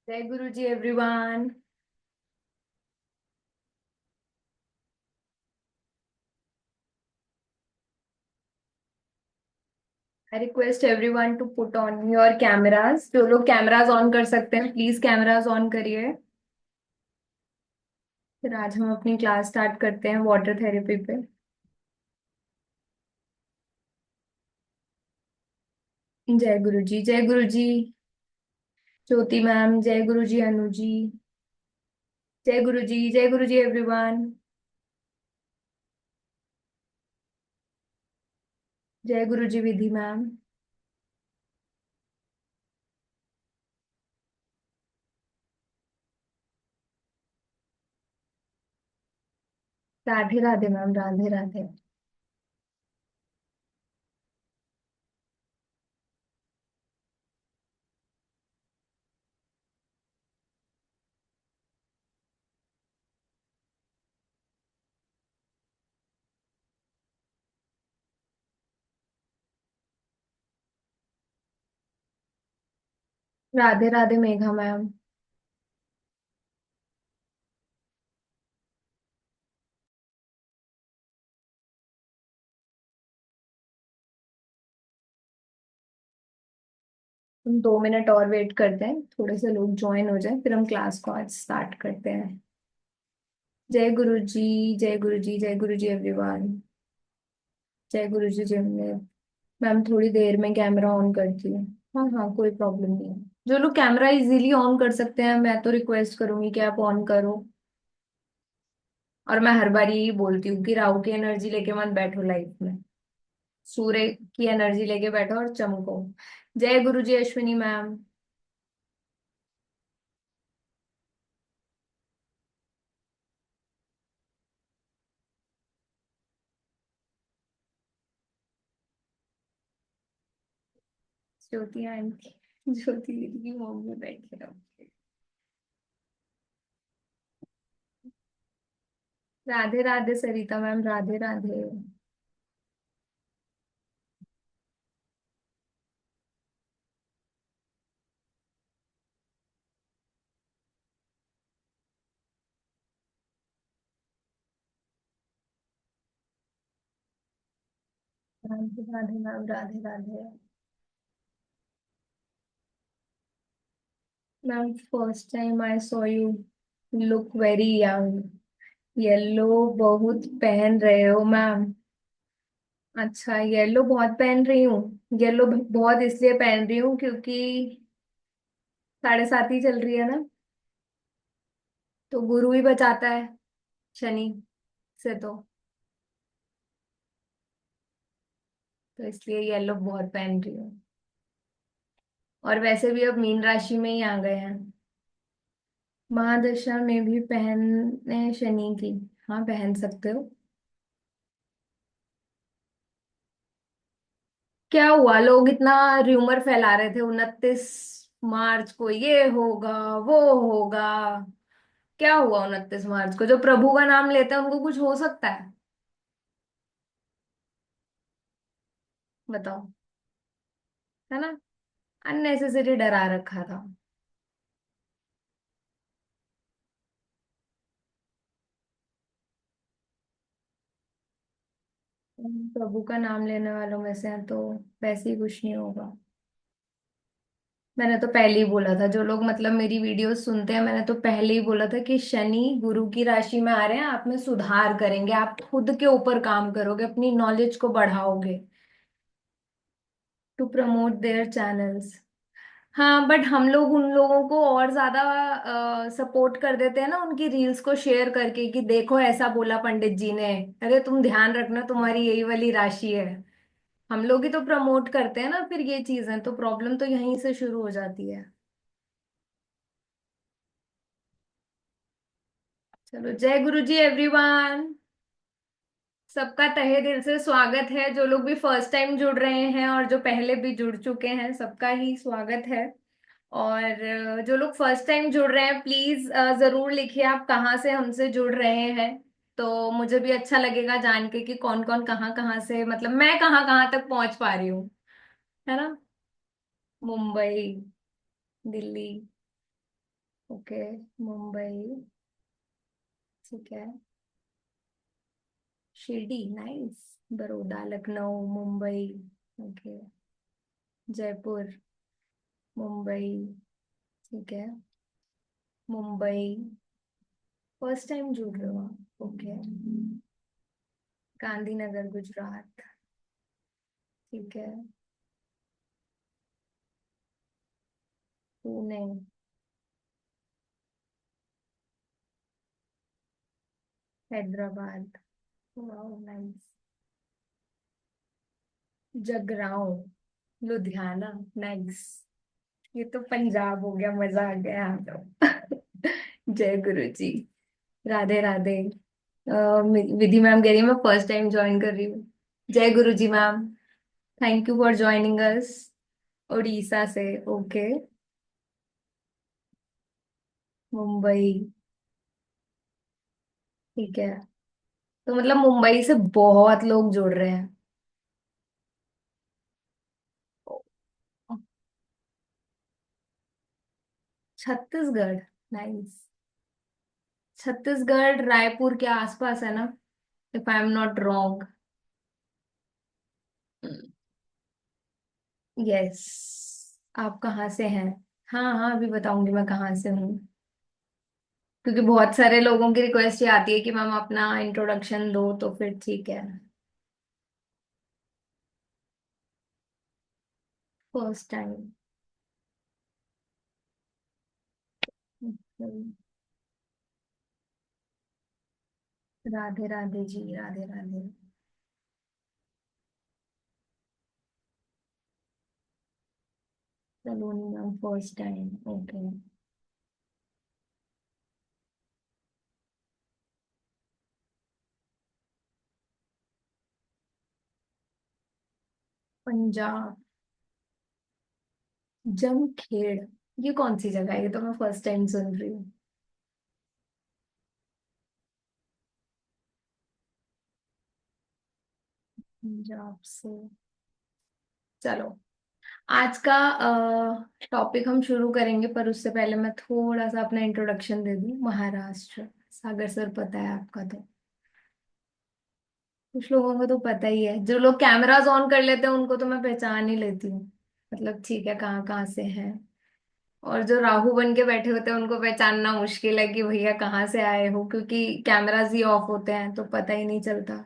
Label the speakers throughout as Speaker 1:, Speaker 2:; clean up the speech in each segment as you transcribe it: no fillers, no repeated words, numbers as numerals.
Speaker 1: जय गुरु जी everyone. I request everyone to put on your cameras. जो लोग कैमरास ऑन कर सकते हैं प्लीज कैमरास ऑन करिए। फिर आज हम अपनी क्लास स्टार्ट करते हैं वाटर थेरेपी पे। जय गुरु जी, जय गुरु जी। ज्योति मैम, जय गुरु जी। अनु जी, जय गुरु जी, जय गुरु जी एवरीवन। जय गुरु जी Vidhi ma'am. Radhe Radhe ma'am, Radhe Radhe. Radhe Radhe Megha ma'am. हम 2 मिनट और वेट करते हैं, थोड़े से लोग ज्वाइन हो जाए, फिर हम क्लास को आज स्टार्ट करते हैं। जय गुरु जी, जय गुरु जी, जय गुरु जी एवरीवन। जय गुरु जी जय। मैम थोड़ी देर में कैमरा ऑन करती हूँ। हाँ हाँ, कोई प्रॉब्लम नहीं है। जो लोग कैमरा इजीली ऑन कर सकते हैं मैं तो रिक्वेस्ट करूंगी कि आप ऑन करो। और मैं हर बार यही बोलती हूँ कि राहु की एनर्जी लेके मत बैठो लाइफ में। सूर्य की एनर्जी लेके बैठो और चमको। जय गुरु जी अश्विनी मैम। ज्योति आंटी, ज्योति दीदी की मम्मी बैठी है। Radhe Radhe Sarita ma'am, Radhe Radhe. Radhe Radhe ma'am, Radhe Radhe. Ma'am first time I saw you look very young. Yellow बहुत पहन रहे हो मैम। अच्छा, येलो बहुत पहन रही हूँ। येलो बहुत इसलिए पहन रही हूँ क्योंकि 7:30 ही चल रही है ना। तो गुरु ही बचाता है शनि से। तो इसलिए येलो बहुत पहन रही हूँ। और वैसे भी अब मीन राशि में ही आ गए हैं। महादशा में भी पहने शनि की। हाँ, पहन सकते हो। क्या हुआ, लोग इतना र्यूमर फैला रहे थे 29 मार्च को ये होगा वो होगा। क्या हुआ 29 मार्च को? जो प्रभु का नाम लेते हैं उनको कुछ हो सकता है? बताओ। है ना? अननेसेसरी डरा रखा था। प्रभु का नाम लेने वालों में से हैं तो वैसे ही कुछ नहीं होगा। मैंने तो पहले ही बोला था, जो लोग मतलब मेरी वीडियोस सुनते हैं, मैंने तो पहले ही बोला था कि शनि गुरु की राशि में आ रहे हैं, आप में सुधार करेंगे, आप खुद के ऊपर काम करोगे, अपनी नॉलेज को बढ़ाओगे। To promote their channels. हाँ, बट हम लोग उन लोगों को और ज्यादा सपोर्ट कर देते हैं ना, उनकी रील्स को शेयर करके कि देखो ऐसा बोला पंडित जी ने। अरे तुम ध्यान रखना, तुम्हारी यही वाली राशि है। हम लोग ही तो प्रमोट करते हैं ना फिर ये चीजें, तो प्रॉब्लम तो यहीं से शुरू हो जाती है। चलो, जय गुरु जी एवरीवन। सबका तहे दिल से स्वागत है। जो लोग भी फर्स्ट टाइम जुड़ रहे हैं और जो पहले भी जुड़ चुके हैं, सबका ही स्वागत है। और जो लोग फर्स्ट टाइम जुड़ रहे हैं प्लीज जरूर लिखिए आप कहाँ से हमसे जुड़ रहे हैं। तो मुझे भी अच्छा लगेगा जान के कि कौन कौन कहाँ कहाँ से, मतलब मैं कहाँ कहाँ तक पहुंच पा रही हूँ। है ना? मुंबई, दिल्ली, ओके, मुंबई, ठीक है। शिरडी, नाइस। बड़ौदा, लखनऊ, मुंबई, ओके। जयपुर, मुंबई, ठीक है। मुंबई, फर्स्ट टाइम जुड़ रहे हो आप, ओके। गांधीनगर, गुजरात, ठीक है। Pune, Hyderabad, wow nice. Jagraon, Ludhiana, nice. ये तो पंजाब हो गया, मजा आ गया यहाँ तो। जय गुरु जी। राधे राधे। विधि मैम कह रही है मैं फर्स्ट टाइम ज्वाइन कर रही हूँ। जय गुरु जी ma'am. Thank you for joining us. Orissa से, ओके। मुंबई, ठीक है। तो मतलब मुंबई से बहुत लोग जुड़ रहे हैं। छत्तीसगढ़, नाइस। छत्तीसगढ़ रायपुर के आसपास है ना, if I am not wrong. Yes. आप कहाँ से हैं? हाँ हाँ, अभी बताऊंगी मैं कहाँ से हूँ। क्योंकि बहुत सारे लोगों की रिक्वेस्ट ये आती है कि मैम अपना इंट्रोडक्शन दो, तो फिर ठीक है। First time. Radhe Radhe ji, Radhe Radhe. Saloni ma'am, first time, okay. Punjab, Jamkhed, ये कौन सी जगह है? ये तो मैं फर्स्ट टाइम सुन रही हूँ। पंजाब से, चलो। आज का टॉपिक हम शुरू करेंगे, पर उससे पहले मैं थोड़ा सा अपना इंट्रोडक्शन दे दूं। महाराष्ट्र, सागर सर पता है आपका तो। कुछ लोगों को तो पता ही है, जो लोग कैमरास ऑन कर लेते हैं उनको तो मैं पहचान ही लेती हूँ। मतलब ठीक है, कहाँ कहाँ से हैं। और जो राहु बन के बैठे होते हैं उनको पहचानना मुश्किल है कि भैया कहाँ से आए हो, क्योंकि कैमरास ही ऑफ होते हैं तो पता ही नहीं चलता।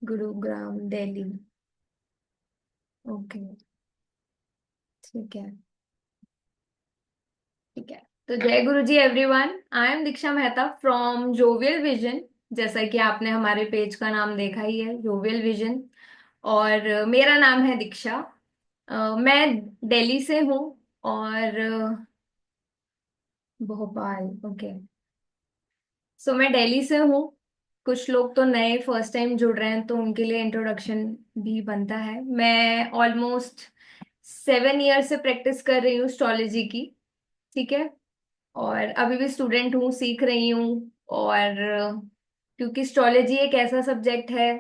Speaker 1: गुरुग्राम, दिल्ली, ओके, ठीक है। ठीक है। तो जय गुरु जी everyone, I am Diksha Mehta from Jovial Vision. जैसा कि आपने हमारे पेज का नाम देखा ही है, जोवियल विजन। और मेरा नाम है दीक्षा। मैं दिल्ली से हूँ। और भोपाल, ओके। सो मैं दिल्ली से हूँ। कुछ लोग तो नए फर्स्ट टाइम जुड़ रहे हैं, तो उनके लिए इंट्रोडक्शन भी बनता है। मैं ऑलमोस्ट 7 ईयर से प्रैक्टिस कर रही हूँ एस्ट्रोलॉजी की, ठीक है। और अभी भी स्टूडेंट हूँ, सीख रही हूँ। और क्योंकि एस्ट्रोलॉजी एक ऐसा सब्जेक्ट है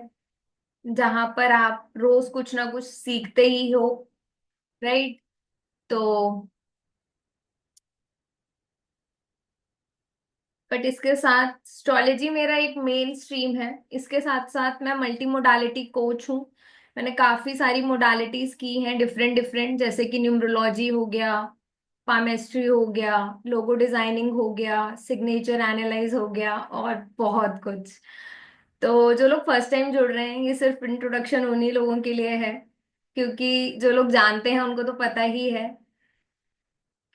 Speaker 1: जहां पर आप रोज कुछ ना कुछ सीखते ही हो, राइट? तो बट इसके साथ एस्ट्रोलॉजी मेरा एक मेन स्ट्रीम है। इसके साथ साथ मैं मल्टी मोडालिटी कोच हूँ। मैंने काफी सारी मोडालिटीज की हैं, डिफरेंट डिफरेंट, जैसे कि न्यूमरोलॉजी हो गया, पामेस्ट्री हो गया, लोगो डिजाइनिंग हो गया, सिग्नेचर एनालाइज हो गया, और बहुत कुछ। तो जो लोग फर्स्ट टाइम जुड़ रहे हैं, ये सिर्फ इंट्रोडक्शन उन्हीं लोगों के लिए है। क्योंकि जो लोग जानते हैं उनको तो पता ही है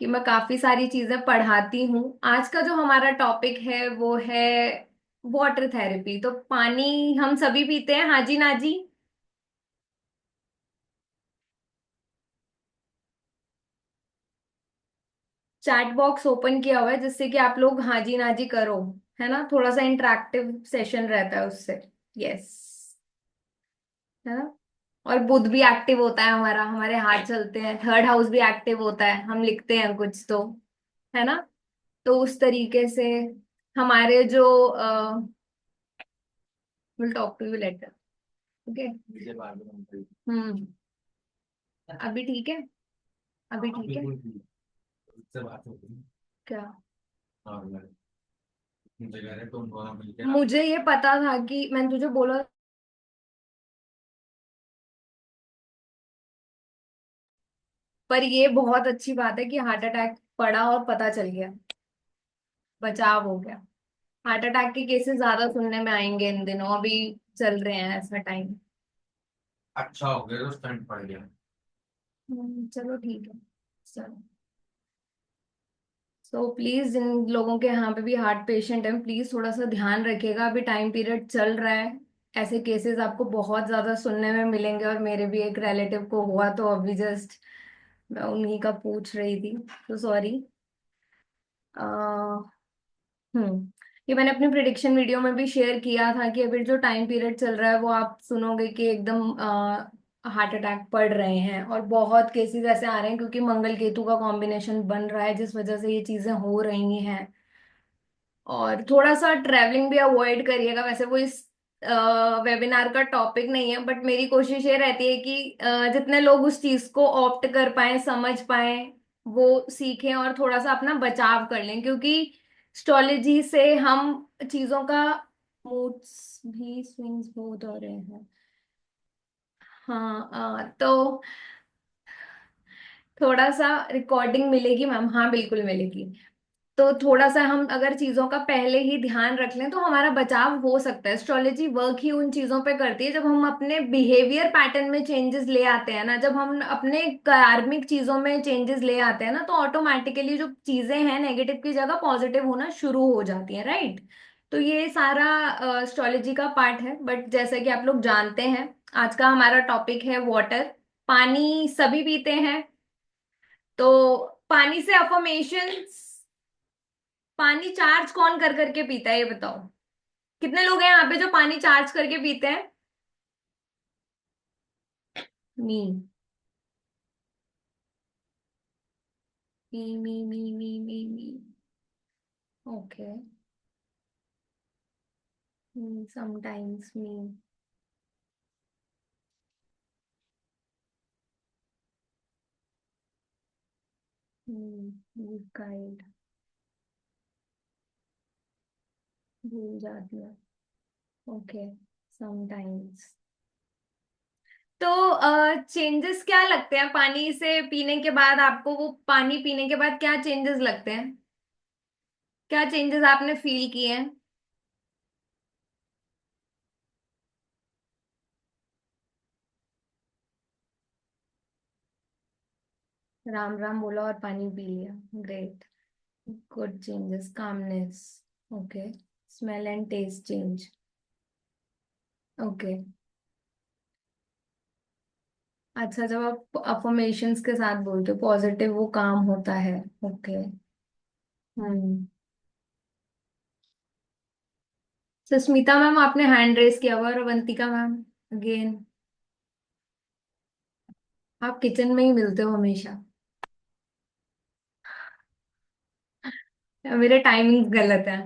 Speaker 1: कि मैं काफी सारी चीजें पढ़ाती हूँ। आज का जो हमारा टॉपिक है वो है वाटर थेरेपी। तो पानी हम सभी पीते हैं, हाँ जी ना जी। चैट बॉक्स ओपन किया हुआ है जिससे कि आप लोग हाँ जी ना जी करो, है ना? थोड़ा सा इंटरेक्टिव सेशन रहता है उससे। यस, है ना? और बुध भी एक्टिव होता है हमारा, हमारे हाथ चलते हैं, थर्ड हाउस भी एक्टिव होता है, हम लिखते हैं कुछ तो, है ना? तो उस तरीके से हमारे जो will talk to you later, okay. Hmm. अभी ठीक है? अभी ठीक है? क्या?
Speaker 2: नॉर्मल जगह है, तुम दोनों मिलके ना।
Speaker 1: मुझे ये पता था कि मैंने तुझे बोला, पर ये बहुत अच्छी बात है कि हार्ट अटैक पड़ा और पता चल गया, बचाव हो गया। हार्ट अटैक के केसेस ज्यादा सुनने में आएंगे इन दिनों, अभी चल रहे हैं ऐसा टाइम।
Speaker 2: अच्छा हो गया तो स्टंट पड़ गया।
Speaker 1: चलो ठीक है। चलो, सो प्लीज जिन लोगों के यहाँ पे भी हार्ट पेशेंट है, प्लीज थोड़ा सा ध्यान रखिएगा, अभी टाइम पीरियड चल रहा है। ऐसे केसेस आपको बहुत ज्यादा सुनने में मिलेंगे, और मेरे भी एक रिलेटिव को हुआ, तो अभी जस्ट मैं उन्हीं का पूछ रही थी, तो सॉरी। हम्म ये मैंने अपनी प्रिडिक्शन वीडियो में भी शेयर किया था कि अभी जो टाइम पीरियड चल रहा है वो आप सुनोगे कि एकदम हार्ट अटैक पड़ रहे हैं, और बहुत केसेस ऐसे आ रहे हैं क्योंकि मंगल केतु का कॉम्बिनेशन बन रहा है, जिस वजह से ये चीजें हो रही हैं। और थोड़ा सा ट्रैवलिंग भी अवॉइड करिएगा, वैसे वो इस वेबिनार का टॉपिक नहीं है, बट मेरी कोशिश ये रहती है कि जितने लोग उस चीज को ऑप्ट कर पाए, समझ पाए, वो सीखें और थोड़ा सा अपना बचाव कर लें, क्योंकि एस्ट्रोलॉजी से हम चीजों का मूड्स भी स्विंग्स बहुत हो रहे हैं। हाँ, तो थोड़ा सा रिकॉर्डिंग मिलेगी मैम, हाँ बिल्कुल मिलेगी। तो थोड़ा सा हम अगर चीजों का पहले ही ध्यान रख लें तो हमारा बचाव हो सकता है। एस्ट्रोलॉजी वर्क ही उन चीजों पे करती है जब हम अपने बिहेवियर पैटर्न में चेंजेस ले आते हैं ना, जब हम अपने कार्मिक चीजों में चेंजेस ले आते हैं ना, तो ऑटोमेटिकली जो चीजें हैं नेगेटिव की जगह पॉजिटिव होना शुरू हो जाती हैं, राइट? तो ये सारा एस्ट्रोलॉजी का पार्ट है, बट जैसे कि आप लोग जानते हैं, आज का हमारा टॉपिक है वाटर। पानी सभी पीते हैं, तो पानी से अफर्मेशंस, पानी चार्ज कौन कर करके पीता है ये बताओ? कितने लोग हैं यहाँ पे जो पानी चार्ज करके पीते हैं? मी मी। ओके, समटाइम्स मी। गाइड भूल जाती है। Okay, sometimes. तो चेंजेस क्या लगते हैं पानी से पीने के बाद आपको? वो पानी पीने के बाद क्या चेंजेस लगते हैं? क्या चेंजेस आपने फील किए हैं? राम राम बोला और पानी पी लिया, great. Good changes, calmness. Okay, smell and taste change. Okay, अच्छा, जब आप अफर्मेशंस के साथ बोलते हो पॉजिटिव वो काम होता है। ओके। हम्म सुष्मिता मैम आपने हैंड रेस किया हुआ, और अवंतिका मैम अगेन। आप किचन में ही मिलते हो हमेशा, या मेरे टाइमिंग्स गलत है?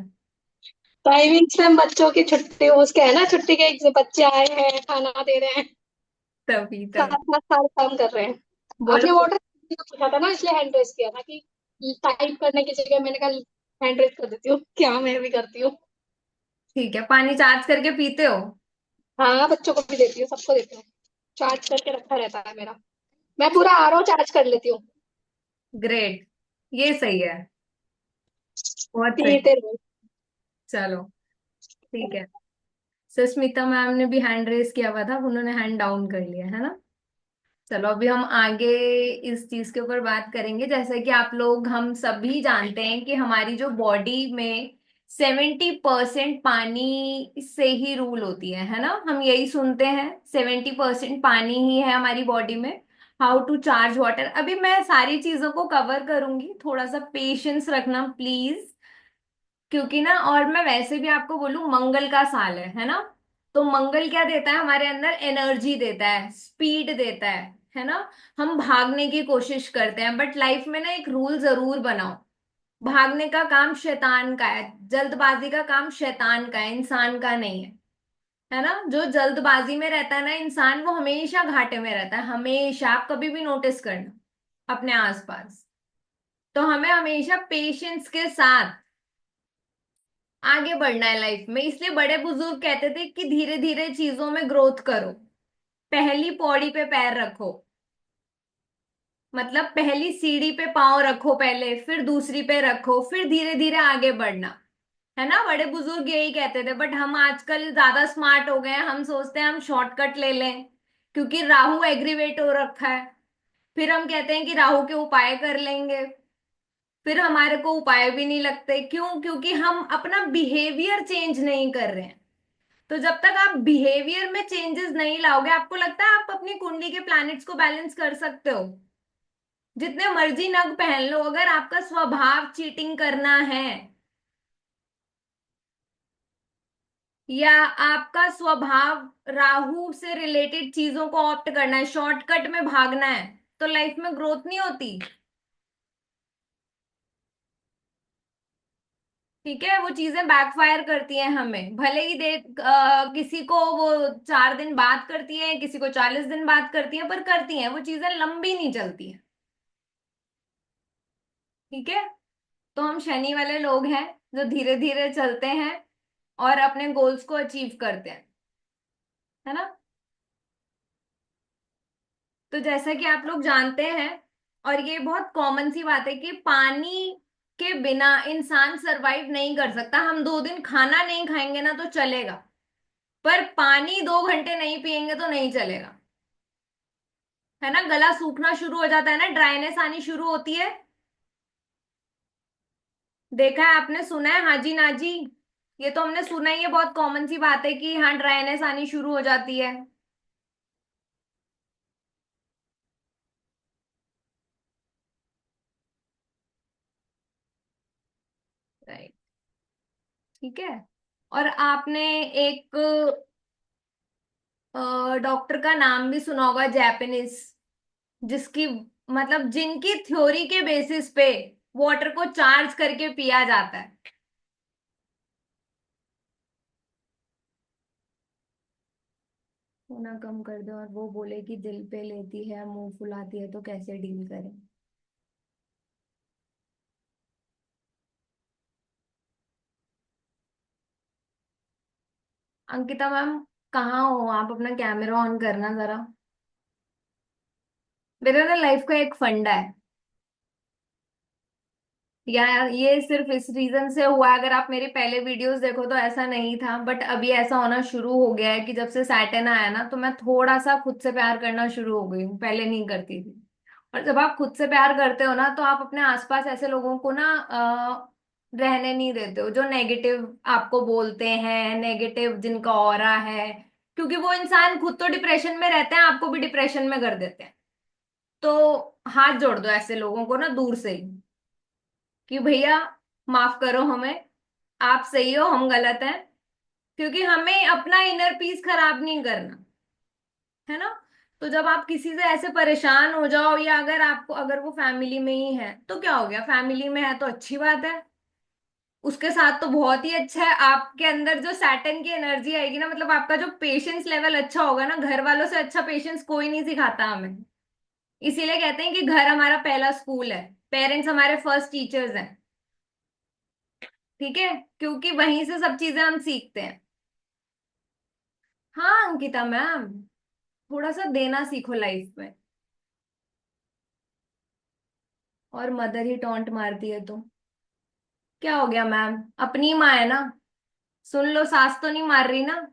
Speaker 3: टाइमिंग्स में बच्चों की छुट्टी उसके है ना, छुट्टी के एक से बच्चे आए हैं, खाना दे रहे हैं,
Speaker 1: तभी
Speaker 3: साथ
Speaker 1: तभी।
Speaker 3: साथ सारे काम कर रहे हैं। आपने
Speaker 1: बोलो।
Speaker 3: ऑर्डर पूछा था ना, इसलिए हैंड रेस किया था कि टाइप करने की जगह मैंने कहा हैंड रेस कर देती हूँ, क्या मैं भी करती हूँ।
Speaker 1: ठीक है, पानी चार्ज करके पीते हो?
Speaker 3: हाँ, बच्चों को भी देती हूँ, सबको देती हूँ। चार्ज करके रखा रहता है मेरा। मैं पूरा आरओ चार्ज कर लेती हूँ।
Speaker 1: ग्रेट, ये सही है, बहुत सही।
Speaker 3: पीते रहो।
Speaker 1: चलो ठीक है। सुष्मिता मैम ने भी हैंड रेस किया हुआ था, अब उन्होंने हैंड डाउन कर लिया है ना। चलो अभी हम आगे इस चीज के ऊपर बात करेंगे। जैसे कि आप लोग, हम सभी जानते हैं कि हमारी जो बॉडी में 70% पानी से ही रूल होती है ना? हम यही सुनते हैं, 70% पानी ही है हमारी बॉडी में। हाउ टू चार्ज वाटर, अभी मैं सारी चीजों को कवर करूंगी, थोड़ा सा पेशेंस रखना प्लीज। क्योंकि ना, और मैं वैसे भी आपको बोलूं, मंगल का साल है ना? तो मंगल क्या देता है हमारे अंदर? एनर्जी देता है, स्पीड देता है ना? हम भागने की कोशिश करते हैं, बट लाइफ में ना एक रूल जरूर बनाओ। भागने का काम शैतान का है, जल्दबाजी का काम शैतान का है, इंसान का नहीं है ना? जो जल्दबाजी में रहता है ना इंसान, वो हमेशा घाटे में रहता है, हमेशा। आप कभी भी नोटिस करना अपने आसपास। तो तो हमें हमेशा पेशेंस के साथ आगे बढ़ना है लाइफ में। इसलिए बड़े बुजुर्ग कहते थे कि धीरे धीरे चीजों में ग्रोथ करो, पहली पौड़ी पे पैर रखो, मतलब पहली सीढ़ी पे पांव रखो पहले, फिर दूसरी पे रखो, फिर धीरे धीरे आगे बढ़ना। है ना, बड़े बुजुर्ग यही कहते थे। बट हम आजकल ज्यादा स्मार्ट हो गए हैं, हम सोचते हैं हम शॉर्टकट ले लें, क्योंकि राहु एग्रीवेट हो रखा है। फिर हम कहते हैं कि राहु के उपाय कर लेंगे, फिर हमारे को उपाय भी नहीं लगते। क्यों? क्योंकि हम अपना बिहेवियर चेंज नहीं कर रहे हैं। तो जब तक आप बिहेवियर में चेंजेस नहीं लाओगे, आपको लगता है आप अपनी कुंडली के प्लैनेट्स को बैलेंस कर सकते हो? जितने मर्जी नग पहन लो, अगर आपका स्वभाव चीटिंग करना है, या आपका स्वभाव राहु से रिलेटेड चीजों को ऑप्ट करना है, शॉर्टकट में भागना है, तो लाइफ में ग्रोथ नहीं होती। ठीक है, वो चीजें बैकफायर करती हैं हमें। भले ही किसी को वो 4 दिन बाद करती है, किसी को 40 दिन बाद करती है, पर करती हैं वो चीजें, लंबी नहीं चलती हैं। ठीक है, तो हम शनि वाले लोग हैं जो धीरे धीरे चलते हैं और अपने गोल्स को अचीव करते हैं। है ना? तो जैसा कि आप लोग जानते हैं, और ये बहुत कॉमन सी बात है, कि पानी के बिना इंसान सरवाइव नहीं कर सकता। हम 2 दिन खाना नहीं खाएंगे ना तो चलेगा, पर पानी 2 घंटे नहीं पिएंगे तो नहीं चलेगा। है ना, गला सूखना शुरू हो जाता है ना, ड्राइनेस आनी शुरू होती है। देखा है आपने, सुना है? हाँ जी ना जी, ये तो हमने सुना ही है, बहुत कॉमन सी बात है कि हाँ ड्राइनेस आनी शुरू हो जाती है। राइट। ठीक है। और आपने एक डॉक्टर का नाम भी सुना होगा, जापानीज, जिसकी मतलब जिनकी थ्योरी के बेसिस पे वाटर को चार्ज करके पिया जाता है। होना कम कर दो, और वो बोले कि दिल पे लेती है, मुंह फुलाती है, तो कैसे डील करें? अंकिता मैम, कहाँ हो आप? अपना कैमरा ऑन करना जरा। मेरा ना लाइफ का एक फंडा है यार, ये सिर्फ इस रीजन से हुआ है, अगर आप मेरे पहले वीडियोस देखो तो ऐसा नहीं था, बट अभी ऐसा होना शुरू हो गया है कि जब से सैटर्न आया ना, तो मैं थोड़ा सा खुद से प्यार करना शुरू हो गई हूँ, पहले नहीं करती थी। और जब आप खुद से प्यार करते हो ना, तो आप अपने आसपास ऐसे लोगों को ना रहने नहीं देते हो जो नेगेटिव आपको बोलते हैं, नेगेटिव जिनका ऑरा है। क्योंकि वो इंसान खुद तो डिप्रेशन में रहते हैं, आपको भी डिप्रेशन में कर देते हैं। तो हाथ जोड़ दो ऐसे लोगों को ना दूर से ही, कि भैया माफ करो हमें, आप सही हो, हम गलत हैं। क्योंकि हमें अपना इनर पीस खराब नहीं करना। है ना? तो जब आप किसी से ऐसे परेशान हो जाओ, या अगर आपको, अगर वो फैमिली में ही है तो क्या हो गया, फैमिली में है तो अच्छी बात है, उसके साथ तो बहुत ही अच्छा है। आपके अंदर जो सैटर्न की एनर्जी आएगी ना, मतलब आपका जो पेशेंस लेवल अच्छा होगा ना, घर वालों से अच्छा पेशेंस कोई नहीं सिखाता हमें। इसीलिए कहते हैं कि घर हमारा पहला स्कूल है, पेरेंट्स हमारे फर्स्ट टीचर्स हैं। ठीक है, क्योंकि वहीं से सब चीजें हम सीखते हैं। हाँ अंकिता मैम, थोड़ा सा देना सीखो लाइफ में। और मदर ही टॉन्ट मारती है तो क्या हो गया मैम, अपनी माँ है ना, सुन लो, सास तो नहीं मार रही ना।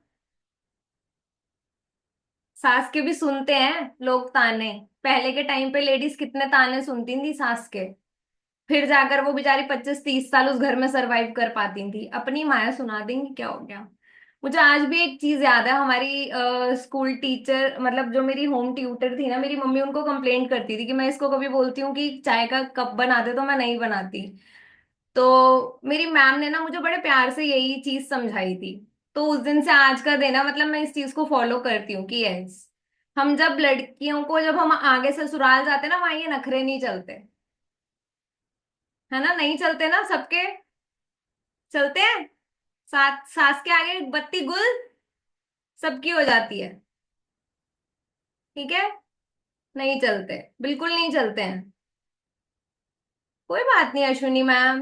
Speaker 1: सास के भी सुनते हैं लोग ताने। पहले के टाइम पे लेडीज कितने ताने सुनती थी सास के, फिर जाकर वो बेचारी 25-30 साल उस घर में सरवाइव कर पाती थी। अपनी माया सुना देंगी, क्या हो गया। मुझे आज भी एक चीज याद है, हमारी स्कूल टीचर, मतलब जो मेरी होम ट्यूटर थी ना, मेरी मम्मी उनको कंप्लेंट करती थी कि मैं इसको कभी बोलती हूँ कि चाय का कप बना दे तो मैं नहीं बनाती। तो मेरी मैम ने ना मुझे बड़े प्यार से यही चीज समझाई थी। तो उस दिन से आज का दिन है, मतलब मैं इस चीज को फॉलो करती हूँ कि यस, हम जब लड़कियों को, जब हम आगे ससुराल जाते हैं ना, वहां ये नखरे नहीं चलते। है ना, नहीं चलते ना सबके, चलते हैं। सास के आगे बत्ती गुल सबकी हो जाती है। ठीक है, नहीं चलते, बिल्कुल नहीं चलते हैं। कोई बात नहीं अश्विनी मैम,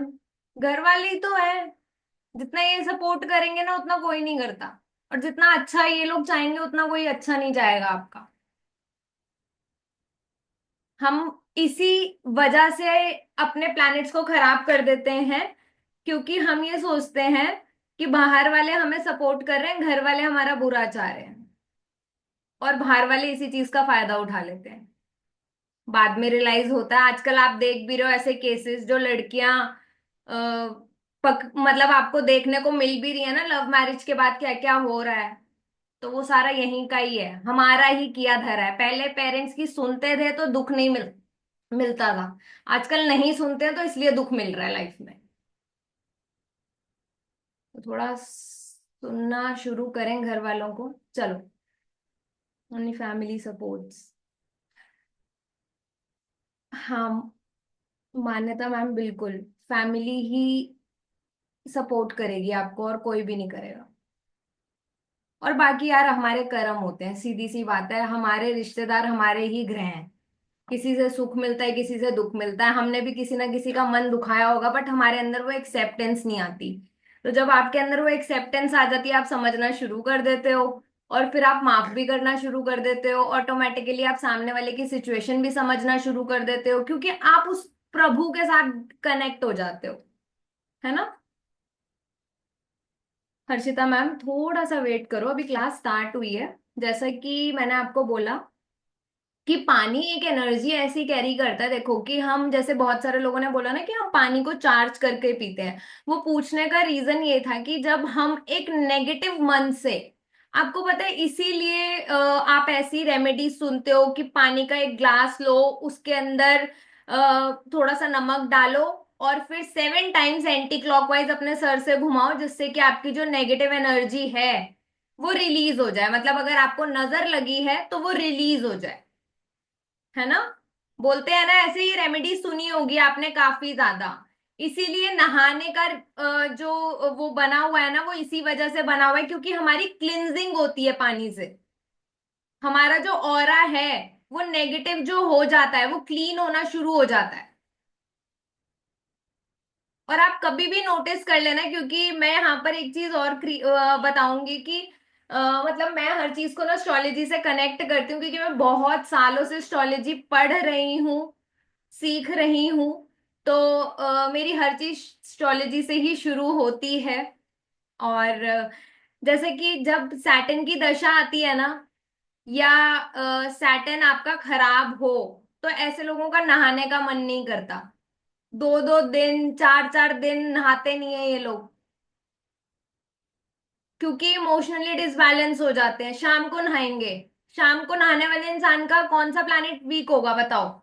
Speaker 1: घर वाले ही तो है। जितना ये सपोर्ट करेंगे ना उतना कोई नहीं करता, और जितना अच्छा ये लोग चाहेंगे उतना कोई अच्छा नहीं चाहेगा आपका। हम इसी वजह से अपने प्लैनेट्स को खराब कर देते हैं, क्योंकि हम ये सोचते हैं कि बाहर वाले हमें सपोर्ट कर रहे हैं, घर वाले हमारा बुरा चाह रहे हैं, और बाहर वाले इसी चीज का फायदा उठा लेते हैं। बाद में रियलाइज होता है, आजकल आप देख भी रहे हो ऐसे केसेस, जो लड़कियां मतलब आपको देखने को मिल भी रही है ना, लव मैरिज के बाद क्या क्या हो रहा है। तो वो सारा यहीं का ही है, हमारा ही किया धरा है। पहले पेरेंट्स की सुनते थे तो दुख नहीं मिलता था, आजकल नहीं सुनते हैं तो इसलिए दुख मिल रहा है लाइफ में। तो थोड़ा सुनना शुरू करें घर वालों को। चलो, ओनली फैमिली सपोर्ट्स। हाँ, मान्यता मैम, बिल्कुल फैमिली ही सपोर्ट करेगी आपको, और कोई भी नहीं करेगा। और बाकी यार हमारे कर्म होते हैं, सीधी सी बात है, हमारे रिश्तेदार हमारे ही ग्रह हैं। किसी से सुख मिलता है, किसी से दुख मिलता है। हमने भी किसी ना किसी का मन दुखाया होगा, बट हमारे अंदर वो एक्सेप्टेंस नहीं आती। तो जब आपके अंदर वो एक्सेप्टेंस आ जाती है, आप समझना शुरू कर देते हो, और फिर आप माफ भी करना शुरू कर देते हो। ऑटोमेटिकली आप सामने वाले की सिचुएशन भी समझना शुरू कर देते हो, क्योंकि आप उस प्रभु के साथ कनेक्ट हो जाते हो, है ना। हर्षिता मैम, थोड़ा सा वेट करो, अभी क्लास स्टार्ट हुई है। जैसा कि मैंने आपको बोला कि पानी एक एनर्जी ऐसी कैरी करता है। देखो कि हम, जैसे बहुत सारे लोगों ने बोला ना कि हम पानी को चार्ज करके पीते हैं। वो पूछने का रीजन ये था कि जब हम एक नेगेटिव मन से, आपको पता है इसीलिए आप ऐसी रेमेडी सुनते हो कि पानी का एक ग्लास लो, उसके अंदर थोड़ा सा नमक डालो, और फिर 7 टाइम्स एंटी क्लॉकवाइज अपने सर से घुमाओ, जिससे कि आपकी जो नेगेटिव एनर्जी है वो रिलीज हो जाए। मतलब अगर आपको नजर लगी है तो वो रिलीज हो जाए, है ना। बोलते हैं ना, ऐसे ही रेमेडी सुनी होगी आपने काफी ज्यादा। इसीलिए नहाने का जो वो बना हुआ है ना, वो इसी वजह से बना हुआ है, क्योंकि हमारी क्लिनजिंग होती है पानी से। हमारा जो ऑरा है, वो नेगेटिव जो हो जाता है वो क्लीन होना शुरू हो जाता है। और आप कभी भी नोटिस कर लेना, क्योंकि मैं यहाँ पर एक चीज और बताऊंगी कि मतलब मैं हर चीज को ना एस्ट्रोलॉजी से कनेक्ट करती हूँ, क्योंकि मैं बहुत सालों से एस्ट्रोलॉजी पढ़ रही हूँ, सीख रही हूँ। तो मेरी हर चीज एस्ट्रोलॉजी से ही शुरू होती है। और जैसे कि जब सैटर्न की दशा आती है ना, या सैटर्न आपका खराब हो, तो ऐसे लोगों का नहाने का मन नहीं करता। 2-2 दिन, 4-4 दिन नहाते नहीं है ये लोग, क्योंकि इमोशनली डिसबैलेंस हो जाते हैं। शाम को नहाएंगे, शाम को नहाने वाले इंसान का कौन सा प्लैनेट वीक होगा बताओ।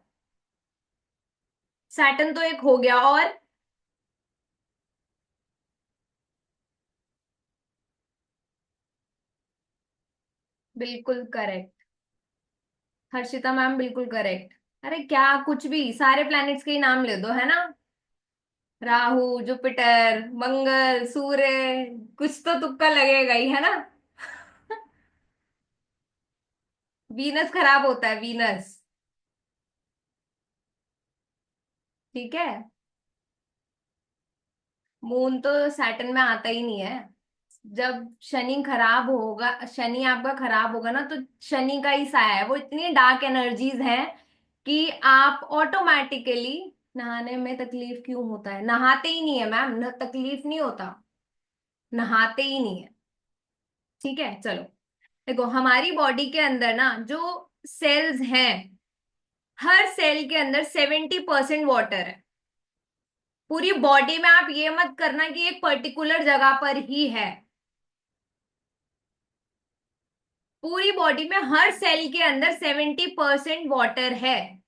Speaker 1: सैटर्न तो एक हो गया, और बिल्कुल करेक्ट। हर्षिता मैम, बिल्कुल करेक्ट। अरे क्या, कुछ भी सारे प्लैनेट्स के ही नाम ले दो, है ना। राहु, जुपिटर, मंगल, सूर्य, कुछ तो तुक्का लगेगा ही, है ना। वीनस खराब होता है, वीनस। ठीक है। मून तो सैटर्न में आता ही नहीं है। जब शनि खराब होगा, शनि आपका खराब होगा ना, तो शनि का ही साया है, वो इतनी डार्क एनर्जीज हैं कि आप ऑटोमेटिकली, नहाने में तकलीफ क्यों होता है, नहाते ही नहीं है मैम, न तकलीफ नहीं होता, नहाते ही नहीं है। ठीक है, चलो। देखो हमारी बॉडी के अंदर ना जो सेल्स हैं, हर सेल के अंदर 70% वाटर है। पूरी बॉडी में आप ये मत करना कि एक पर्टिकुलर जगह पर ही है, पूरी बॉडी में हर सेल के अंदर 70% वाटर है।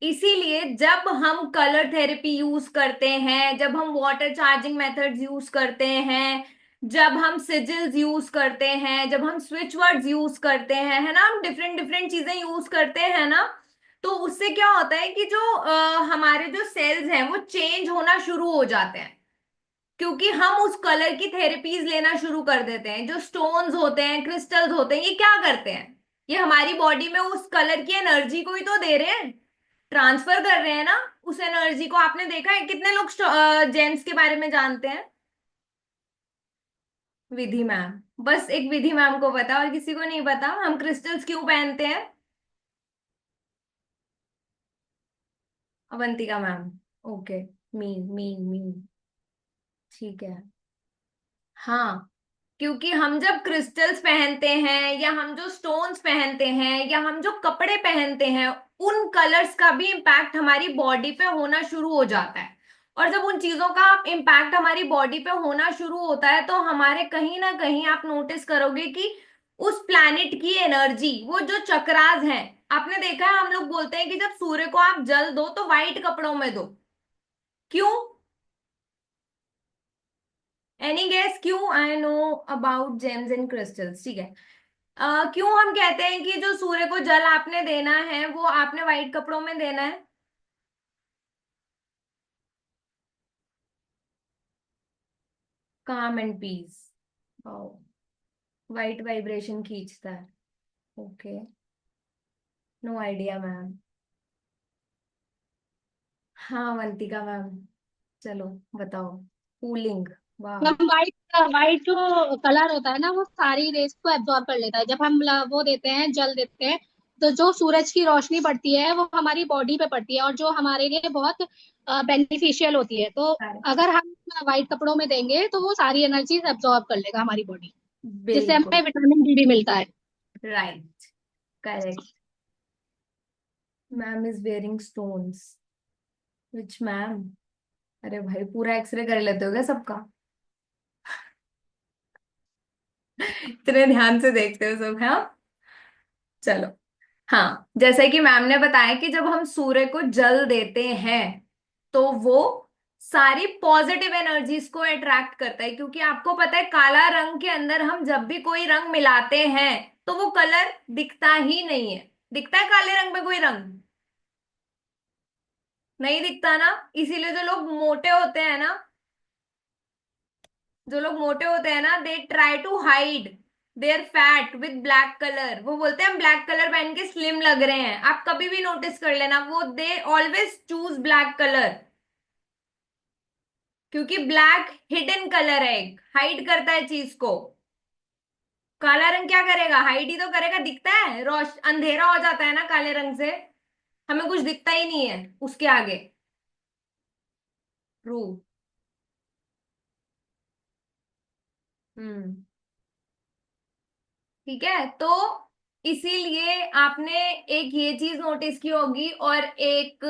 Speaker 1: इसीलिए जब हम कलर थेरेपी यूज करते हैं, जब हम वाटर चार्जिंग मेथड्स यूज करते हैं, जब हम सिजिल्स यूज करते हैं, जब हम स्विच वर्ड्स यूज करते हैं, है ना, हम डिफरेंट डिफरेंट चीजें यूज करते हैं ना, तो उससे क्या होता है कि जो हमारे जो सेल्स हैं वो चेंज होना शुरू हो जाते हैं, क्योंकि हम उस कलर की थेरेपीज लेना शुरू कर देते हैं। जो स्टोन्स होते हैं, क्रिस्टल्स होते हैं, ये क्या करते हैं, ये हमारी बॉडी में उस कलर की एनर्जी को ही तो दे रहे हैं। ट्रांसफर कर रहे हैं ना उस एनर्जी को। आपने देखा है कितने लोग जेम्स के बारे में जानते हैं? विधि मैम। बस एक विधि मैम को पता है और किसी को नहीं पता हम क्रिस्टल्स क्यों पहनते हैं। Avantika ma'am. Okay. Mean mean mean. ठीक है। हाँ, क्योंकि हम जब क्रिस्टल्स पहनते हैं या हम जो स्टोन्स पहनते हैं या हम जो कपड़े पहनते हैं, उन कलर्स का भी इम्पैक्ट हमारी बॉडी पे होना शुरू हो जाता है। और जब उन चीजों का इम्पैक्ट हमारी बॉडी पे होना शुरू होता है तो हमारे कहीं ना कहीं आप नोटिस करोगे कि उस प्लैनेट की एनर्जी, वो जो चक्रास हैं, आपने देखा है हम लोग बोलते हैं कि जब सूर्य को आप जल दो तो व्हाइट कपड़ों में दो। क्यों? एनी गेस क्यों? I know about James and crystals, ठीक है। क्यों हम कहते हैं कि जो सूर्य को जल आपने देना है वो आपने व्हाइट कपड़ों में देना है? काम एंड पीस। व्हाइट वाइब्रेशन खींचता है। ओके। No idea ma'am. हाँ वंतिका मैम, चलो बताओ। कूलिंग। वाह।
Speaker 3: मैम वाइट वाइट जो कलर होता है ना, वो सारी रेस को एब्जॉर्ब कर लेता है। जब हम वो देते हैं, जल देते हैं, तो जो सूरज की रोशनी पड़ती है वो हमारी बॉडी पे पड़ती है, और जो हमारे लिए बहुत बेनिफिशियल होती है। तो अगर हम वाइट कपड़ों में देंगे तो वो सारी एनर्जी एब्जॉर्ब कर लेगा हमारी बॉडी, जिससे
Speaker 1: बिल्कुल।
Speaker 3: हमें विटामिन डी भी मिलता है।
Speaker 1: Right. Correct. Ma'am is wearing stones. Which ma'am? अरे भाई पूरा एक्सरे कर लेते हो क्या सबका? इतने ध्यान से देखते हो सब, हाँ। चलो। हाँ, जैसे कि मैम ने बताया कि जब हम सूर्य को जल देते हैं तो वो सारी पॉजिटिव एनर्जीज को अट्रैक्ट करता है, क्योंकि आपको पता है काला रंग के अंदर हम जब भी कोई रंग मिलाते हैं तो वो कलर दिखता ही नहीं है। दिखता है काले रंग में कोई रंग? नहीं दिखता ना। इसीलिए जो लोग मोटे होते हैं ना, they try to hide their fat with black colour. वो बोलते हैं हम ब्लैक कलर पहन के स्लिम लग रहे हैं। आप कभी भी नोटिस कर लेना, वो they always choose black colour, क्योंकि ब्लैक हिडन कलर है, हाइड करता है चीज को। काला रंग क्या करेगा? हाइड ही तो करेगा। दिखता है, रोश अंधेरा हो जाता है ना काले रंग से, हमें कुछ दिखता ही नहीं है उसके आगे। ट्रू। हम्म। ठीक है। तो इसीलिए आपने एक ये चीज नोटिस की होगी, और एक